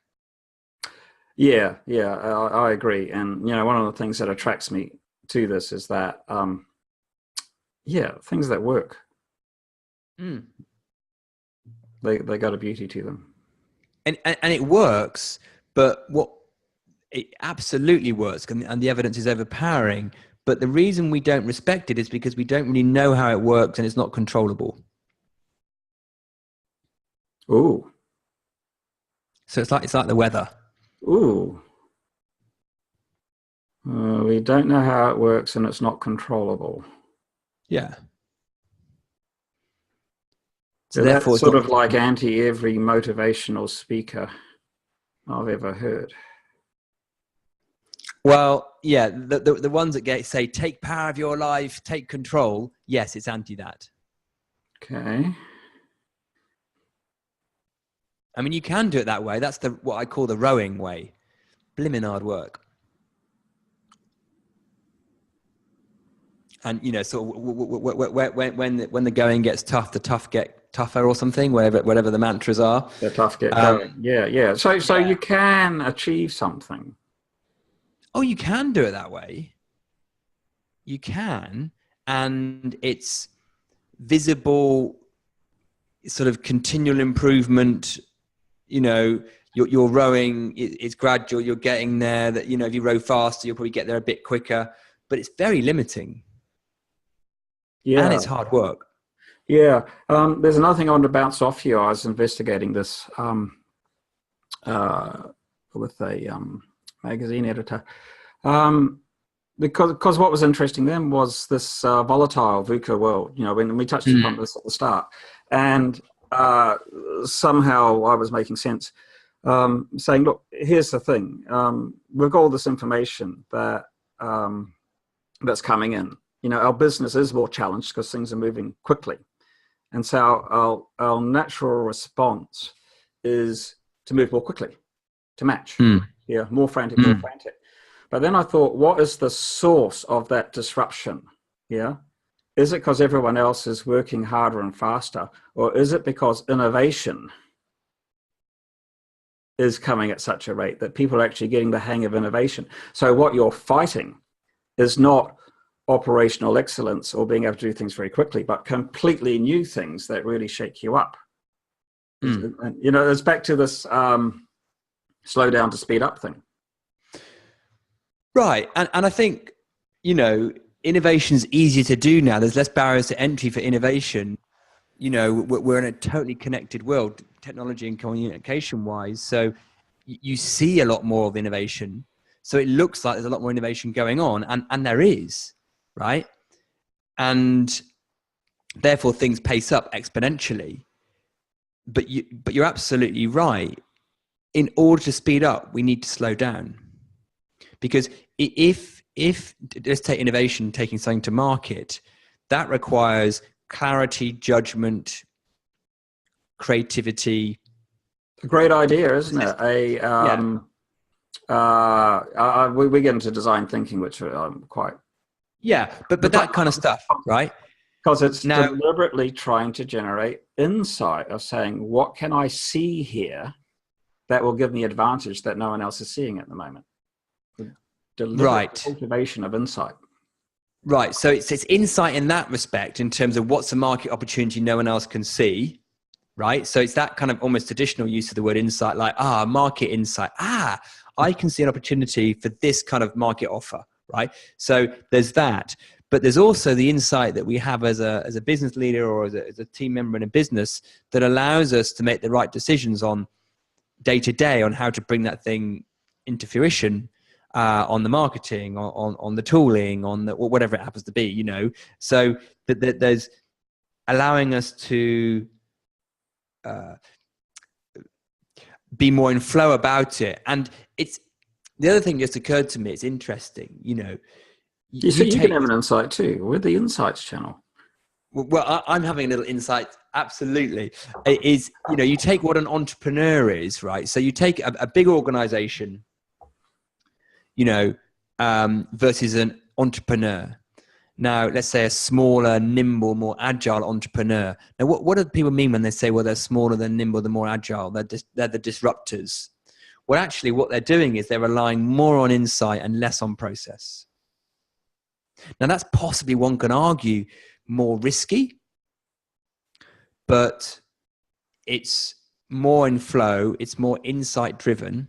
Yeah, I agree. And, you know, one of the things that attracts me to this is that, things that work, they got a beauty to them. And it works, but it absolutely works, and the evidence is overpowering. But the reason we don't respect it is because we don't really know how it works, and it's not controllable. Ooh. So it's like the weather. Ooh. We don't know how it works and it's not controllable. Yeah. So therefore, that's sort of like anti every motivational speaker I've ever heard. Well, yeah, the ones that say, take power of your life, take control. Yes, it's anti that. Okay. I mean, you can do it that way. That's what I call the rowing way. Blimmin' hard work. And, you know, sort of when the going gets tough, the tough get tougher or something, whatever the mantras are. The tough get going. Yeah. So you can achieve something. Oh, you can do it that way. You can. And it's visible, sort of continual improvement. You know, you're rowing, it's gradual, you're getting there. That, you know, if you row faster, you'll probably get there a bit quicker, but it's very limiting. Yeah. And it's hard work. Yeah. There's another thing I want to bounce off you. I was investigating this with a magazine editor. Because what was interesting then was this volatile VUCA world, you know, when we touched upon this at the start. And somehow I was making sense, saying, look, here's the thing. We've got all this information that that's coming in. You know, our business is more challenged because things are moving quickly. And so our natural response is to move more quickly, to match. Yeah, more frantic, more frantic. But then I thought, what is the source of that disruption? Yeah. Is it because everyone else is working harder and faster? Or is it because innovation is coming at such a rate that people are actually getting the hang of innovation? So what you're fighting is not operational excellence or being able to do things very quickly, but completely new things that really shake you up. And, you know, it's back to this slow down to speed up thing. Right. And I think, you know, innovation is easier to do now. There's less barriers to entry for innovation. You know, we're in a totally connected world, technology and communication wise. So you see a lot more of innovation. So it looks like there's a lot more innovation going on, and there is, right? And therefore things pace up exponentially. But you're absolutely right. In order to speed up, we need to slow down. Because if let's take innovation, taking something to market, that requires clarity, judgment, creativity. A great idea, isn't it? We get into design thinking, which I'm quite. Yeah, but that kind of stuff, right? Because it's deliberately trying to generate insight of saying, what can I see here that will give me advantage that no one else is seeing at the moment? Deliberate cultivation of insight. Right. So it's insight in that respect, in terms of what's a market opportunity no one else can see, right? So it's that kind of almost traditional use of the word insight, like, market insight. I can see an opportunity for this kind of market offer, right? So there's that. But there's also the insight that we have as a business leader or as a team member in a business that allows us to make the right decisions on day to day on how to bring that thing into fruition, on the marketing, on the tooling, on the, whatever it happens to be, you know. So that there's allowing us to be more in flow about it. And it's the other thing just occurred to me. It's interesting, you know. You can have an insight too. We're the Insights channel. Well, I'm having a little insight. Absolutely. It is, you know, you take what an entrepreneur is, right? So you take a big organization, you know, versus an entrepreneur. Now, let's say a smaller, nimble, more agile entrepreneur. Now, what do people mean when they say, well, they're smaller, they're nimble, they're more agile, they're the disruptors? Well, actually, what they're doing is they're relying more on insight and less on process. Now, that's possibly, one can argue, more risky, but it's more in flow, it's more insight driven,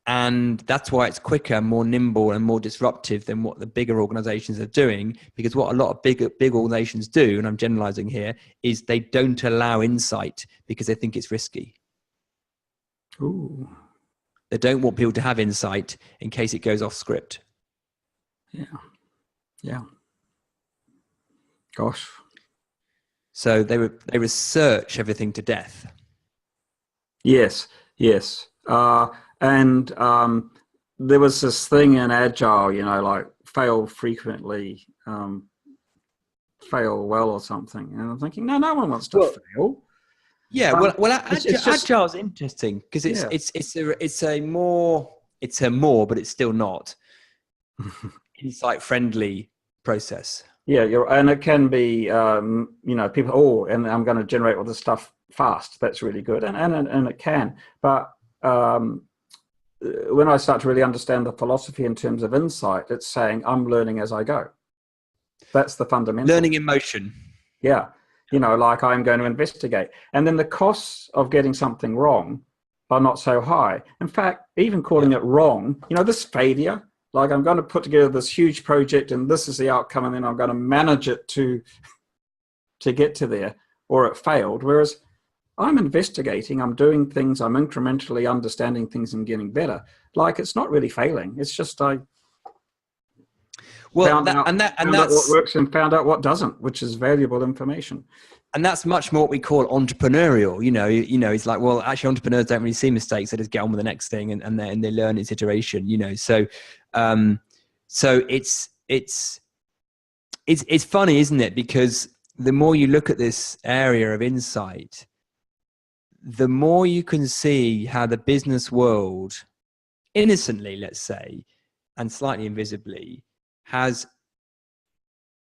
and that's why it's quicker, more nimble, and more disruptive than what the bigger organizations are doing. Because what a lot of big organizations do, and I'm generalizing here, is they don't allow insight because they think it's risky. Ooh. They don't want people to have insight in case it goes off script. Yeah. Gosh. So they research everything to death. Yes. And there was this thing in Agile, you know, like fail frequently, fail well or something. And I'm thinking, no one wants to fail. Yeah, Agile is interesting because it's a more, but it's still not insight friendly process. Yeah, and it can be, you know, people, and I'm going to generate all this stuff fast. That's really good, and it can. But when I start to really understand the philosophy in terms of insight, it's saying I'm learning as I go. That's the fundamental. Learning in motion. Yeah, you know, like I'm going to investigate, and then the costs of getting something wrong are not so high. In fact, even calling it wrong, you know, this failure. Like I'm going to put together this huge project and this is the outcome and then I'm going to manage it to get to there, or it failed. Whereas I'm investigating, I'm doing things, I'm incrementally understanding things and getting better. Like it's not really failing. It's just found out what works and found out what doesn't, which is valuable information. And that's much more what we call entrepreneurial. You know, it's like, well, actually entrepreneurs don't really see mistakes. They just get on with the next thing and they learn its iteration, you know. So it's funny, isn't it? Because the more you look at this area of insight, the more you can see how the business world, innocently, let's say, and slightly invisibly, has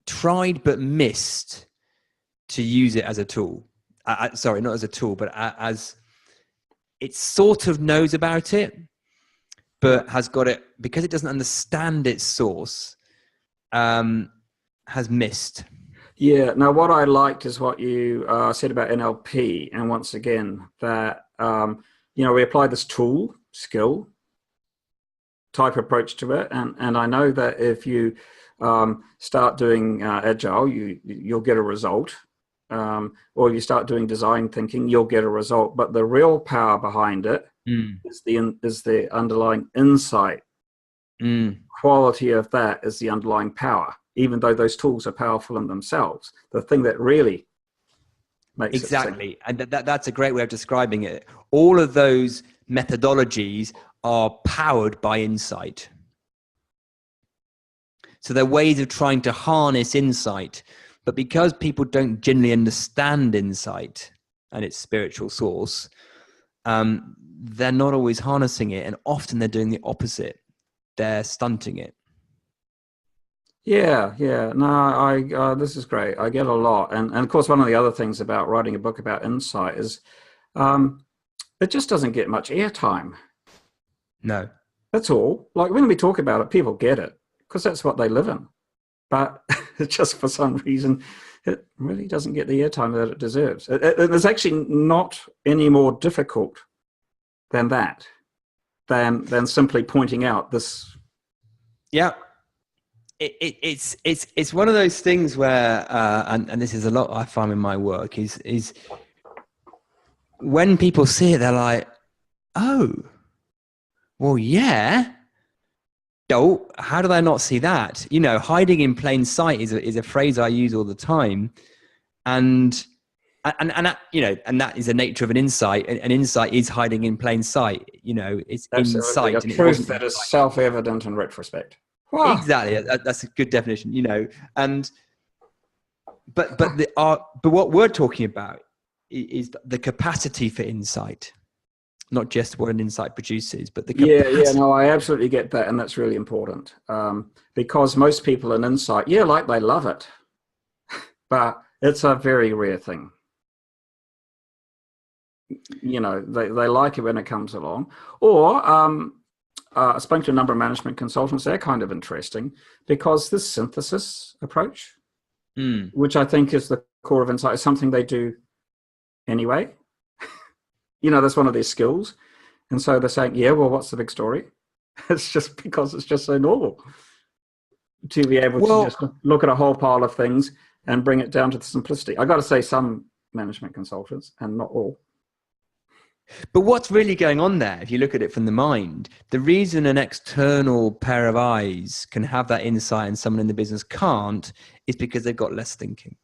tried but missed to use it as a tool. Sorry, not as a tool, but as it sort of knows about it, but has got it, because it doesn't understand its source, has missed. Yeah. Now, what I liked is what you said about NLP. And once again, that, you know, we apply this tool, skill type approach to it. And I know that if you start doing Agile, you'll get a result. Or you start doing design thinking, you'll get a result. But the real power behind it is the underlying insight. Quality of that is the underlying power, even though those tools are powerful in themselves. The thing that really makes it sing. And that's a great way of describing it. All of those methodologies are powered by insight. So they're ways of trying to harness insight. But because people don't generally understand insight and its spiritual source, they're not always harnessing it. And often they're doing the opposite. They're stunting it. Yeah. No, this is great. I get a lot. And of course, one of the other things about writing a book about insight is it just doesn't get much airtime. No. That's all. Like when we talk about it, people get it because that's what they live in. But just for some reason, it really doesn't get the airtime that it deserves. It's actually not any more difficult than that, than simply pointing out this. Yeah. It's one of those things where, and this is a lot I find in my work, is when people see it, they're like, oh, well, yeah. Oh, how did I not see that? You know, hiding in plain sight is a phrase I use all the time. And that, you know, and that is the nature of an insight. An insight is hiding in plain sight. You know, it's Absolutely. insight. A truth that is self-evident in retrospect. Wow. Exactly. That's a good definition, you know. And but what we're talking about is the capacity for insight, not just what an insight produces, but the capacity. Yeah, no, I absolutely get that, and that's really important, because most people in insight, like they love it, but it's a very rare thing. You know, they like it when it comes along. Or I spoke to a number of management consultants. They're kind of interesting because this synthesis approach, which I think is the core of insight, is something they do anyway. You know, that's one of their skills. And so they're saying, yeah, well, what's the big story? It's just because it's just so normal to be able to just look at a whole pile of things and bring it down to the simplicity. I got to say, some management consultants, and not all. But what's really going on there, if you look at it from the mind, the reason an external pair of eyes can have that insight and someone in the business can't is because they've got less thinking.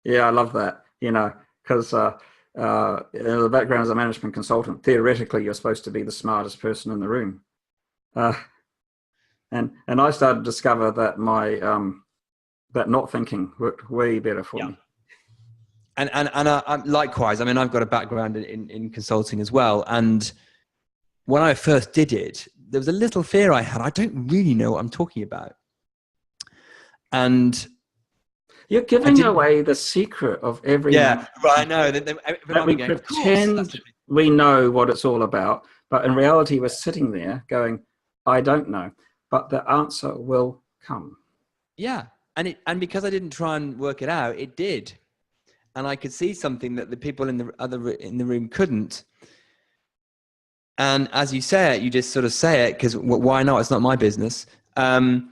Yeah, I love that, you know, because in the background as a management consultant, theoretically, you're supposed to be the smartest person in the room. And I started to discover that my that not thinking worked way better for me. And likewise, I mean, I've got a background in consulting as well. And when I first did it, there was a little fear I had. I don't really know what I'm talking about. And you're giving away the secret of every. Yeah, right. I know. That we pretend we know what it's all about, but in reality, we're sitting there going, I don't know, but the answer will come. Yeah. And because I didn't try and work it out, it did. And I could see something that the people in the room couldn't. And as you say it, you just sort of say it because why not? It's not my business. And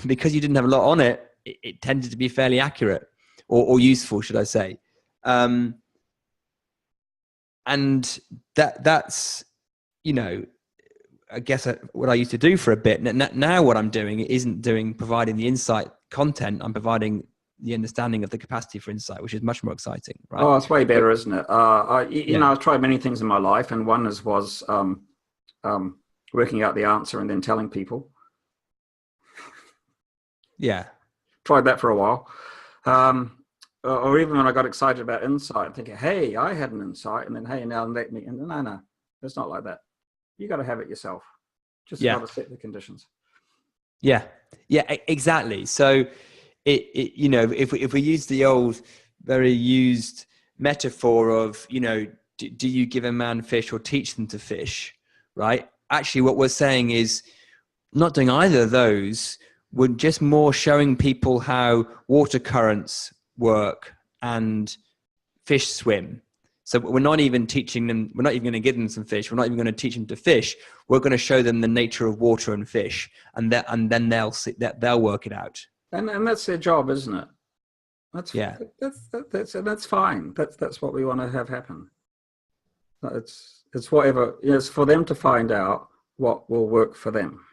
because you didn't have a lot on it, it tended to be fairly accurate or useful, should I say. And that's, you know, I guess what I used to do for a bit. Now what I'm doing isn't providing the insight content. I'm providing the understanding of the capacity for insight, which is much more exciting, right? Oh, it's way better, isn't it? You know, I've tried many things in my life, and one was working out the answer and then telling people. Yeah. Tried that for a while. Or even when I got excited about insight, thinking, hey, I had an insight, and then, hey, now let me, and no, it's not like that. You got to have it yourself. Just got to set the conditions. Yeah, exactly. So, you know, if we use the old, very used metaphor of, you know, do you give a man fish or teach them to fish, right? Actually, what we're saying is not doing either of those. We're just more showing people how water currents work and fish swim. So we're not even teaching them, we're not even going to give them some fish. We're not even going to teach them to fish. We're going to show them the nature of water and fish, and then they'll work it out. And that's their job, isn't it? That's fine. That's what we want to have happen. It's whatever. It's for them to find out what will work for them.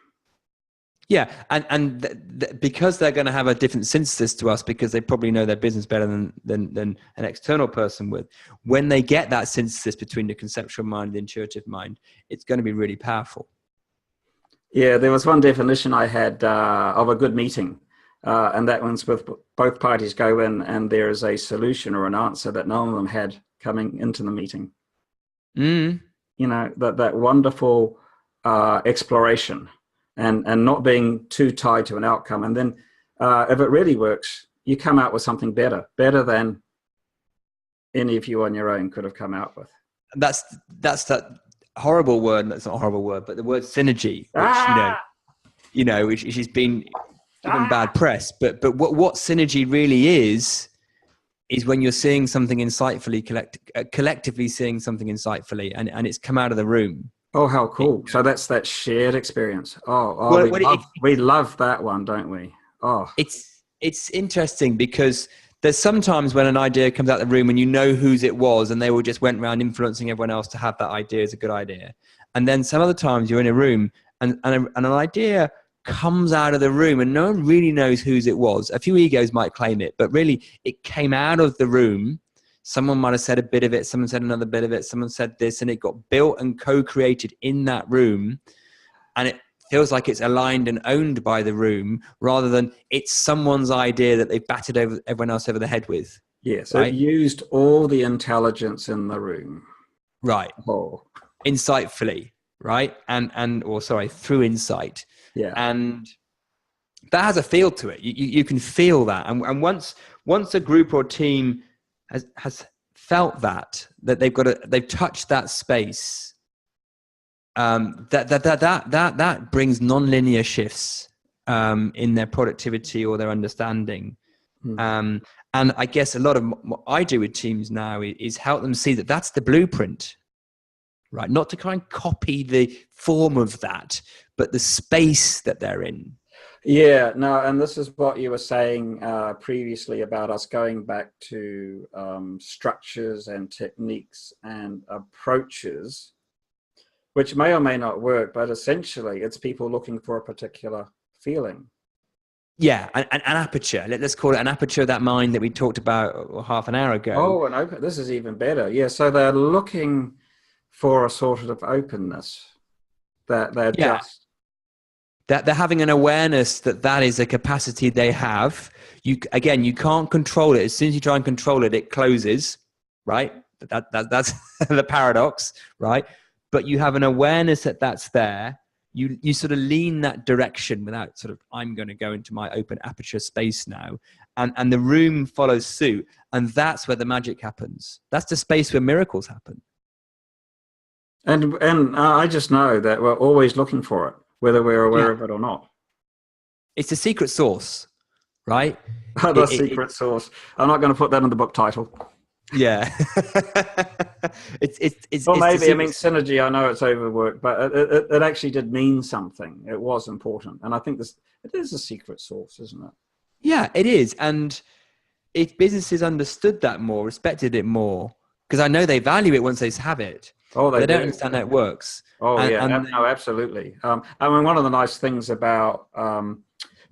Yeah, and because they're going to have a different synthesis to us, because they probably know their business better than an external person would. When they get that synthesis between the conceptual mind and the intuitive mind, it's going to be really powerful. Yeah, there was one definition I had of a good meeting, and that one's with both parties go in and there is a solution or an answer that none of them had coming into the meeting. You know, that wonderful exploration. And not being too tied to an outcome. And then if it really works, you come out with something better than any of you on your own could have come out with. That's that horrible word. That's not a horrible word, but the word synergy, which, which has been given bad press, but what synergy really is when you're seeing something insightfully, collectively seeing something insightfully, and it's come out of the room. Oh, how cool. So that's that shared experience. We love that one, don't we? Oh, it's interesting because there's sometimes when an idea comes out of the room and you know whose it was and they all just went around influencing everyone else to have that idea as a good idea. And then some other times you're in a room and an idea comes out of the room and no one really knows whose it was. A few egos might claim it, but really it came out of the room. Someone might have said a bit of it, someone said another bit of it, someone said this, and it got built and co-created in that room. And it feels like it's aligned and owned by the room rather than it's someone's idea that they've battered everyone else over the head with. Yes, right? It used all the intelligence in the room. Right. Oh. Insightfully, right? Through insight. Yeah. And that has a feel to it. You can feel that. And once a group or team has felt that they've touched that space, that brings non-linear shifts in their productivity or their understanding. And I guess a lot of what I do with teams now is help them see that that's the blueprint, right? Not to try and copy the form of that, but the space that they're in. Yeah, no, and this is what you were saying previously about us going back to structures and techniques and approaches, which may or may not work, but essentially it's people looking for a particular feeling. Yeah, an aperture. Let's call it an aperture of that mind that we talked about half an hour ago. Oh, this is even better. Yeah, so they're looking for a sort of openness that they're just... That they're having an awareness that is a capacity they have. You can't control it. As soon as you try and control it, it closes, right? That's the paradox, right? But you have an awareness that that's there. You sort of lean that direction without sort of, I'm going to go into my open aperture space now. And the room follows suit. And that's where the magic happens. That's the space where miracles happen. And I just know that we're always looking for it, whether we're aware of it or not. It's the secret sauce, right? The secret sauce. I'm not going to put that in the book title. Yeah. Well, maybe, I mean, synergy, I know it's overworked, but it actually did mean something. It was important. And I think it is a secret sauce, isn't it? Yeah, it is. And if businesses understood that more, respected it more, because I know they value it once they have it. Oh, they don't understand how it works. Oh, no, absolutely. I mean, one of the nice things about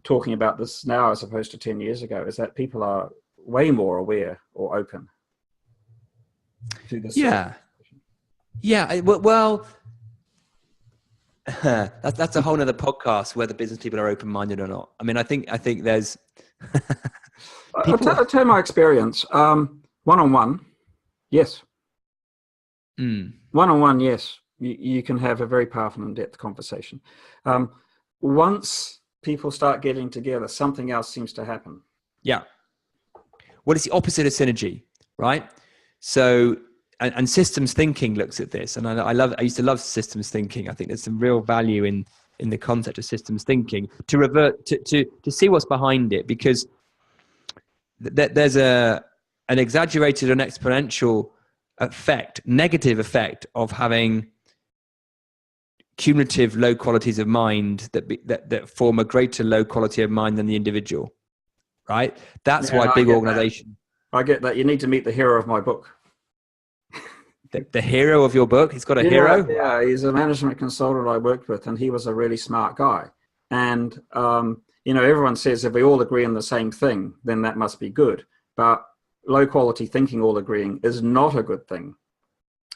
talking about this now as opposed to 10 years ago is that people are way more aware or open to this. Yeah. Well, that's a whole nother podcast, whether business people are open-minded or not. I mean, I think there's... I'll tell you my experience. One-on-one, yes. One-on-one, yes. You can have a very powerful and in-depth conversation. Once people start getting together, something else seems to happen. Yeah. Well, it's the opposite of synergy, right? So, and systems thinking looks at this, and I used to love systems thinking. I think there's some real value in the concept of systems thinking to revert to see what's behind it, because there's an exaggerated and exponential effect, negative effect of having cumulative low qualities of mind that form a greater low quality of mind than the individual, right? That's why big organizations... I get that. You need to meet the hero of my book. The hero of your book? He's got a hero? Yeah, he's a management consultant I worked with, and he was a really smart guy. And, everyone says if we all agree on the same thing, then that must be good. But low quality thinking all agreeing is not a good thing.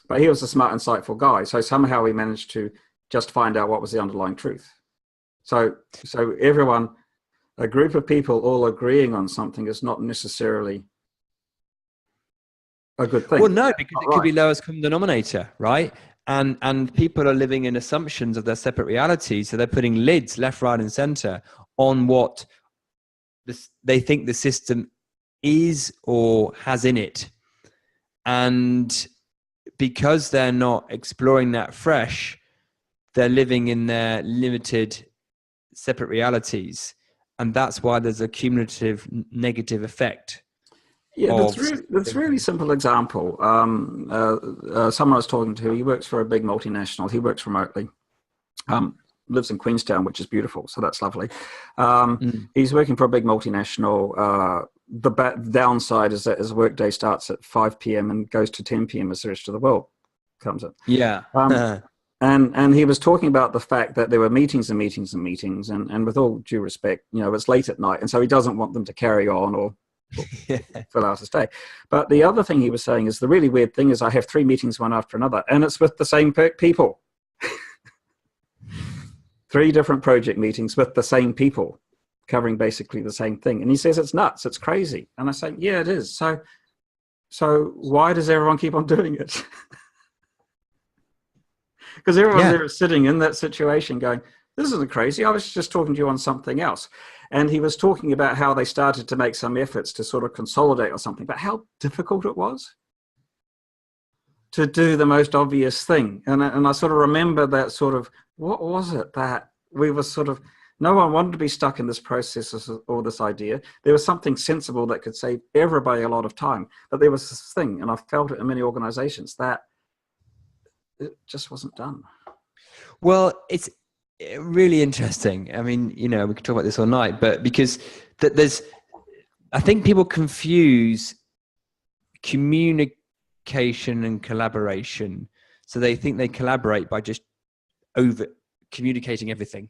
But he was a smart, insightful guy. So somehow we managed to just find out what was the underlying truth. So everyone, a group of people all agreeing on something is not necessarily a good thing. Well, no, because it could be lowest common denominator, right? And people are living in assumptions of their separate realities. So they're putting lids left, right, and center on what they think the system is or has in it. And because they're not exploring that fresh, they're living in their limited separate realities. and that's why there's a cumulative negative effect. Yeah, that's really simple example. Someone I was talking to, he works for a big multinational. He works remotely. Lives in Queenstown, which is beautiful, so that's lovely. He's working for a big multinational. The downside is that his workday starts at 5 p.m. and goes to 10 p.m. as the rest of the world comes in. Yeah. And he was talking about the fact that there were meetings and meetings and meetings, and with all due respect, it's late at night, and so he doesn't want them to carry on or fill out his day. But the other thing he was saying is the really weird thing is I have 3 meetings one after another, and it's with the same people. 3 different project meetings with the same people covering basically the same thing. And he says, it's nuts, it's crazy. And I say, yeah, it is. So why does everyone keep on doing it? Because everyone there is sitting in that situation going, this isn't crazy. I was just talking to you on something else. And he was talking about how they started to make some efforts to sort of consolidate or something, but how difficult it was to do the most obvious thing. And I sort of remember that sort of, what was it that we were sort of, no one wanted to be stuck in this process or this idea. There was something sensible that could save everybody a lot of time. But there was this thing, and I felt it in many organizations, that it just wasn't done. Well, it's really interesting. I mean, we could talk about this all night, but because I think people confuse communication and collaboration. So they think they collaborate by just over communicating everything,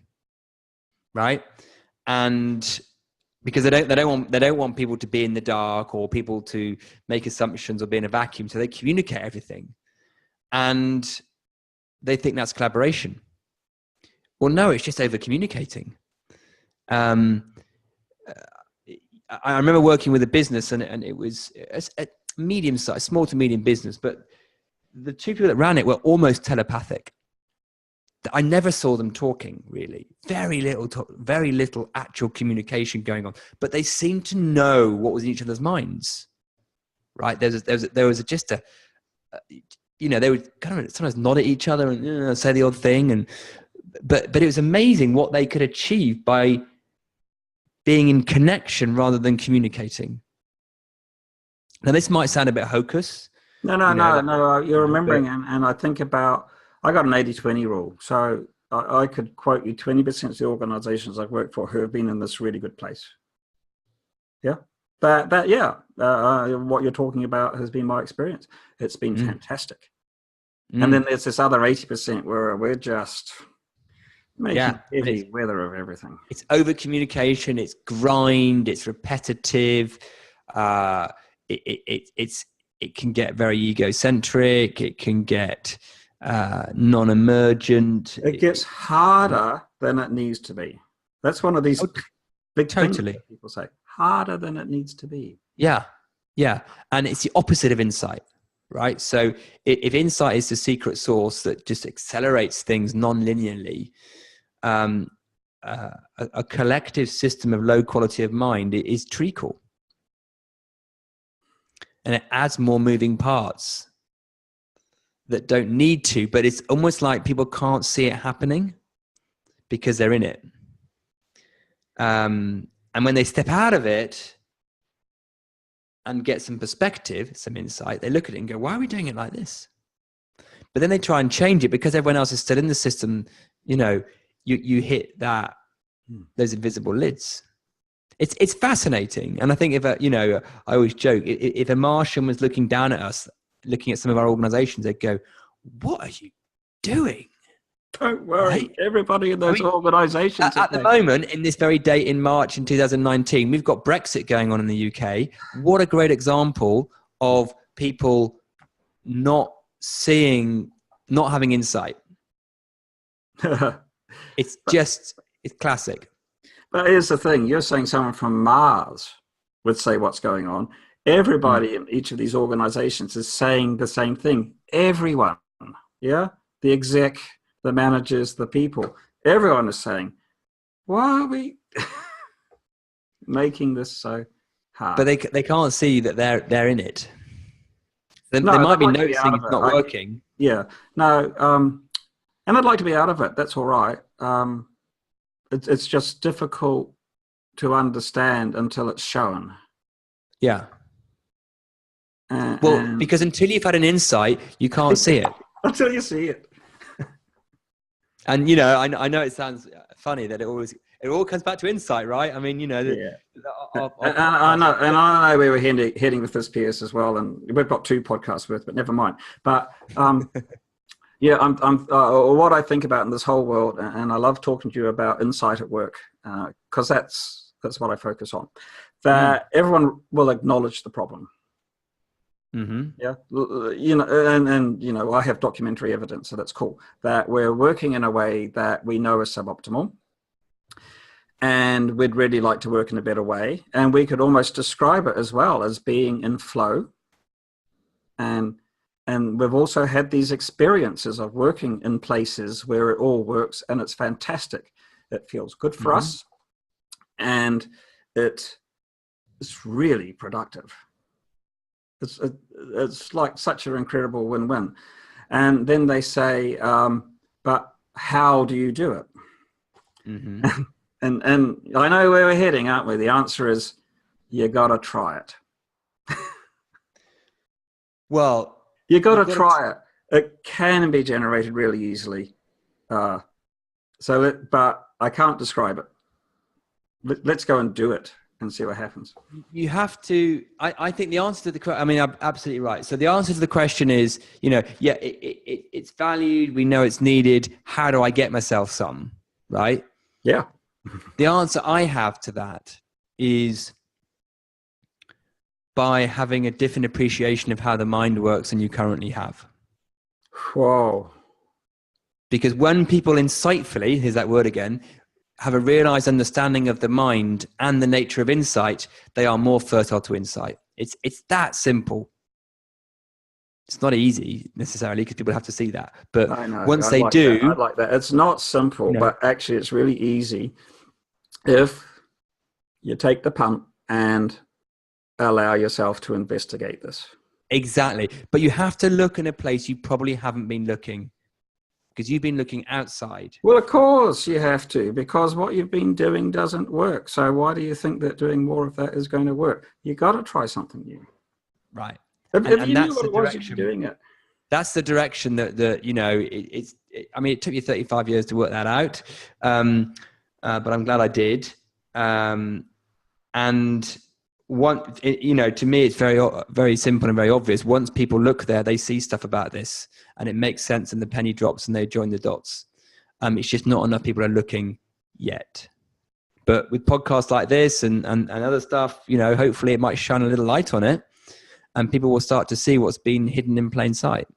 right? And because they don't want people to be in the dark or people to make assumptions or be in a vacuum, so they communicate everything, and they think that's collaboration. Well, no, it's just over communicating. I remember working with a business, and it was a medium-sized, small to medium business, but the 2 people that ran it were almost telepathic. I never saw them talking, really. Very little actual communication going on, but they seemed to know what was in each other's minds, right? There was just a they would kind of sometimes nod at each other and say the odd thing, but it was amazing what they could achieve by being in connection rather than communicating. Now, this might sound a bit hocus. No. You're remembering, and I think about, I got an 80-20 rule. So I could quote you 20% of the organizations I've worked for who have been in this really good place. Yeah. But what you're talking about has been my experience. It's been fantastic. And then there's this other 80% where we're just making heavy weather of everything. It's over communication. It's grind. It's repetitive. It can get very egocentric. It can get non-emergent. It gets harder than it needs to be. That's one of these big things that people say. Harder than it needs to be. Yeah. And it's the opposite of insight, right? So if insight is the secret sauce that just accelerates things non-linearly, a collective system of low quality of mind is treacle. And it adds more moving parts that don't need to, but it's almost like people can't see it happening because they're in it. And when they step out of it and get some perspective, some insight, they look at it and go, why are we doing it like this? But then they try and change it because everyone else is still in the system. You hit those invisible lids. It's fascinating. And I think I always joke, if a Martian was looking down at us, looking at some of our organizations, they'd go, what are you doing? Don't worry, right? Everybody in those organizations. At the moment, in this very date in March in 2019, we've got Brexit going on in the UK. What a great example of people not having insight. It's classic. But here's the thing, you're saying someone from Mars would say what's going on. Everybody in each of these organizations is saying the same thing. Everyone, the exec, the managers, the people, everyone is saying, why are we making this so hard? But they can't see that they're in it. They might be noticing it's not working. And I'd like to be out of it. That's all right. It's just difficult to understand until it's shown. Yeah. Well, because until you've had an insight, you can't see it. Until you see it. And, you know, I know it sounds funny that it all comes back to insight, right? I mean, you know, I know we were heading with this, Piers, as well, and we've got 2 podcasts worth, but never mind. But yeah, what I think about in this whole world, and I love talking to you about insight at work, because that's what I focus on. That everyone will acknowledge the problem. Mm-hmm. Yeah, you know, and you know, I have documentary evidence, so that's cool. That we're working in a way that we know is suboptimal, and we'd really like to work in a better way. And we could almost describe it as well as being in flow. And we've also had these experiences of working in places where it all works, and it's fantastic. It feels good for us, and it's really productive. It's like such an incredible win-win. And then they say, but how do you do it? Mm-hmm. and I know where we're heading, aren't we? The answer is, you got to try it. Well, you got to try it. It can be generated really easily. But I can't describe it. Let's go and do it and see what happens. You have to, I think the answer to the question, I mean, I'm absolutely right. So the answer to the question is, you know, yeah, it's valued. We know it's needed. How do I get myself some, right? Yeah. The answer I have to that is by having a different appreciation of how the mind works than you currently have. Whoa. Because when people insightfully, here's that word again, have a realized understanding of the mind and the nature of insight, they are more fertile to insight. It's that simple. It's not easy necessarily because people have to see that. But once they do... I like that. It's not simple, but actually it's really easy if you take the punt and allow yourself to investigate this. Exactly. But you have to look in a place you probably haven't been looking, because you've been looking outside. Well, of course you have to, because what you've been doing doesn't work. So why do you think that doing more of that is going to work? You got to try something new. Right. And that's the direction. Doing it. That's the direction that you know, I mean, it took you 35 years to work that out. But I'm glad I did. And you know, to me, it's very, very simple and very obvious. Once people look there, they see stuff about this and it makes sense and the penny drops and they join the dots. It's just not enough people are looking yet. But with podcasts like this and other stuff, you know, hopefully it might shine a little light on it and people will start to see what's been hidden in plain sight.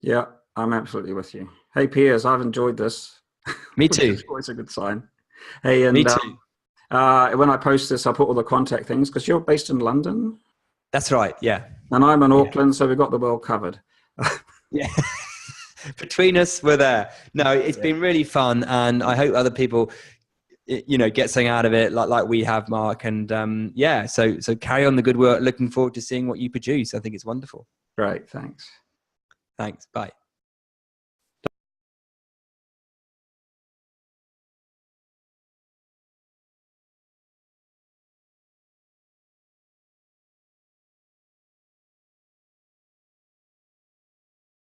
Yeah, I'm absolutely with you. Hey, Piers, I've enjoyed this. Me too. It's always a good sign. Hey, and me too. When I post this, I'll put all the contact things, because you're based in London. That's right, yeah. And I'm in Auckland, so we've got the world covered. Yeah. Between us, we're there. No, it's been really fun, and I hope other people, you know, get something out of it like we have, Mark. And so carry on the good work. Looking forward to seeing what you produce. I think it's wonderful. Great, thanks. Thanks, bye.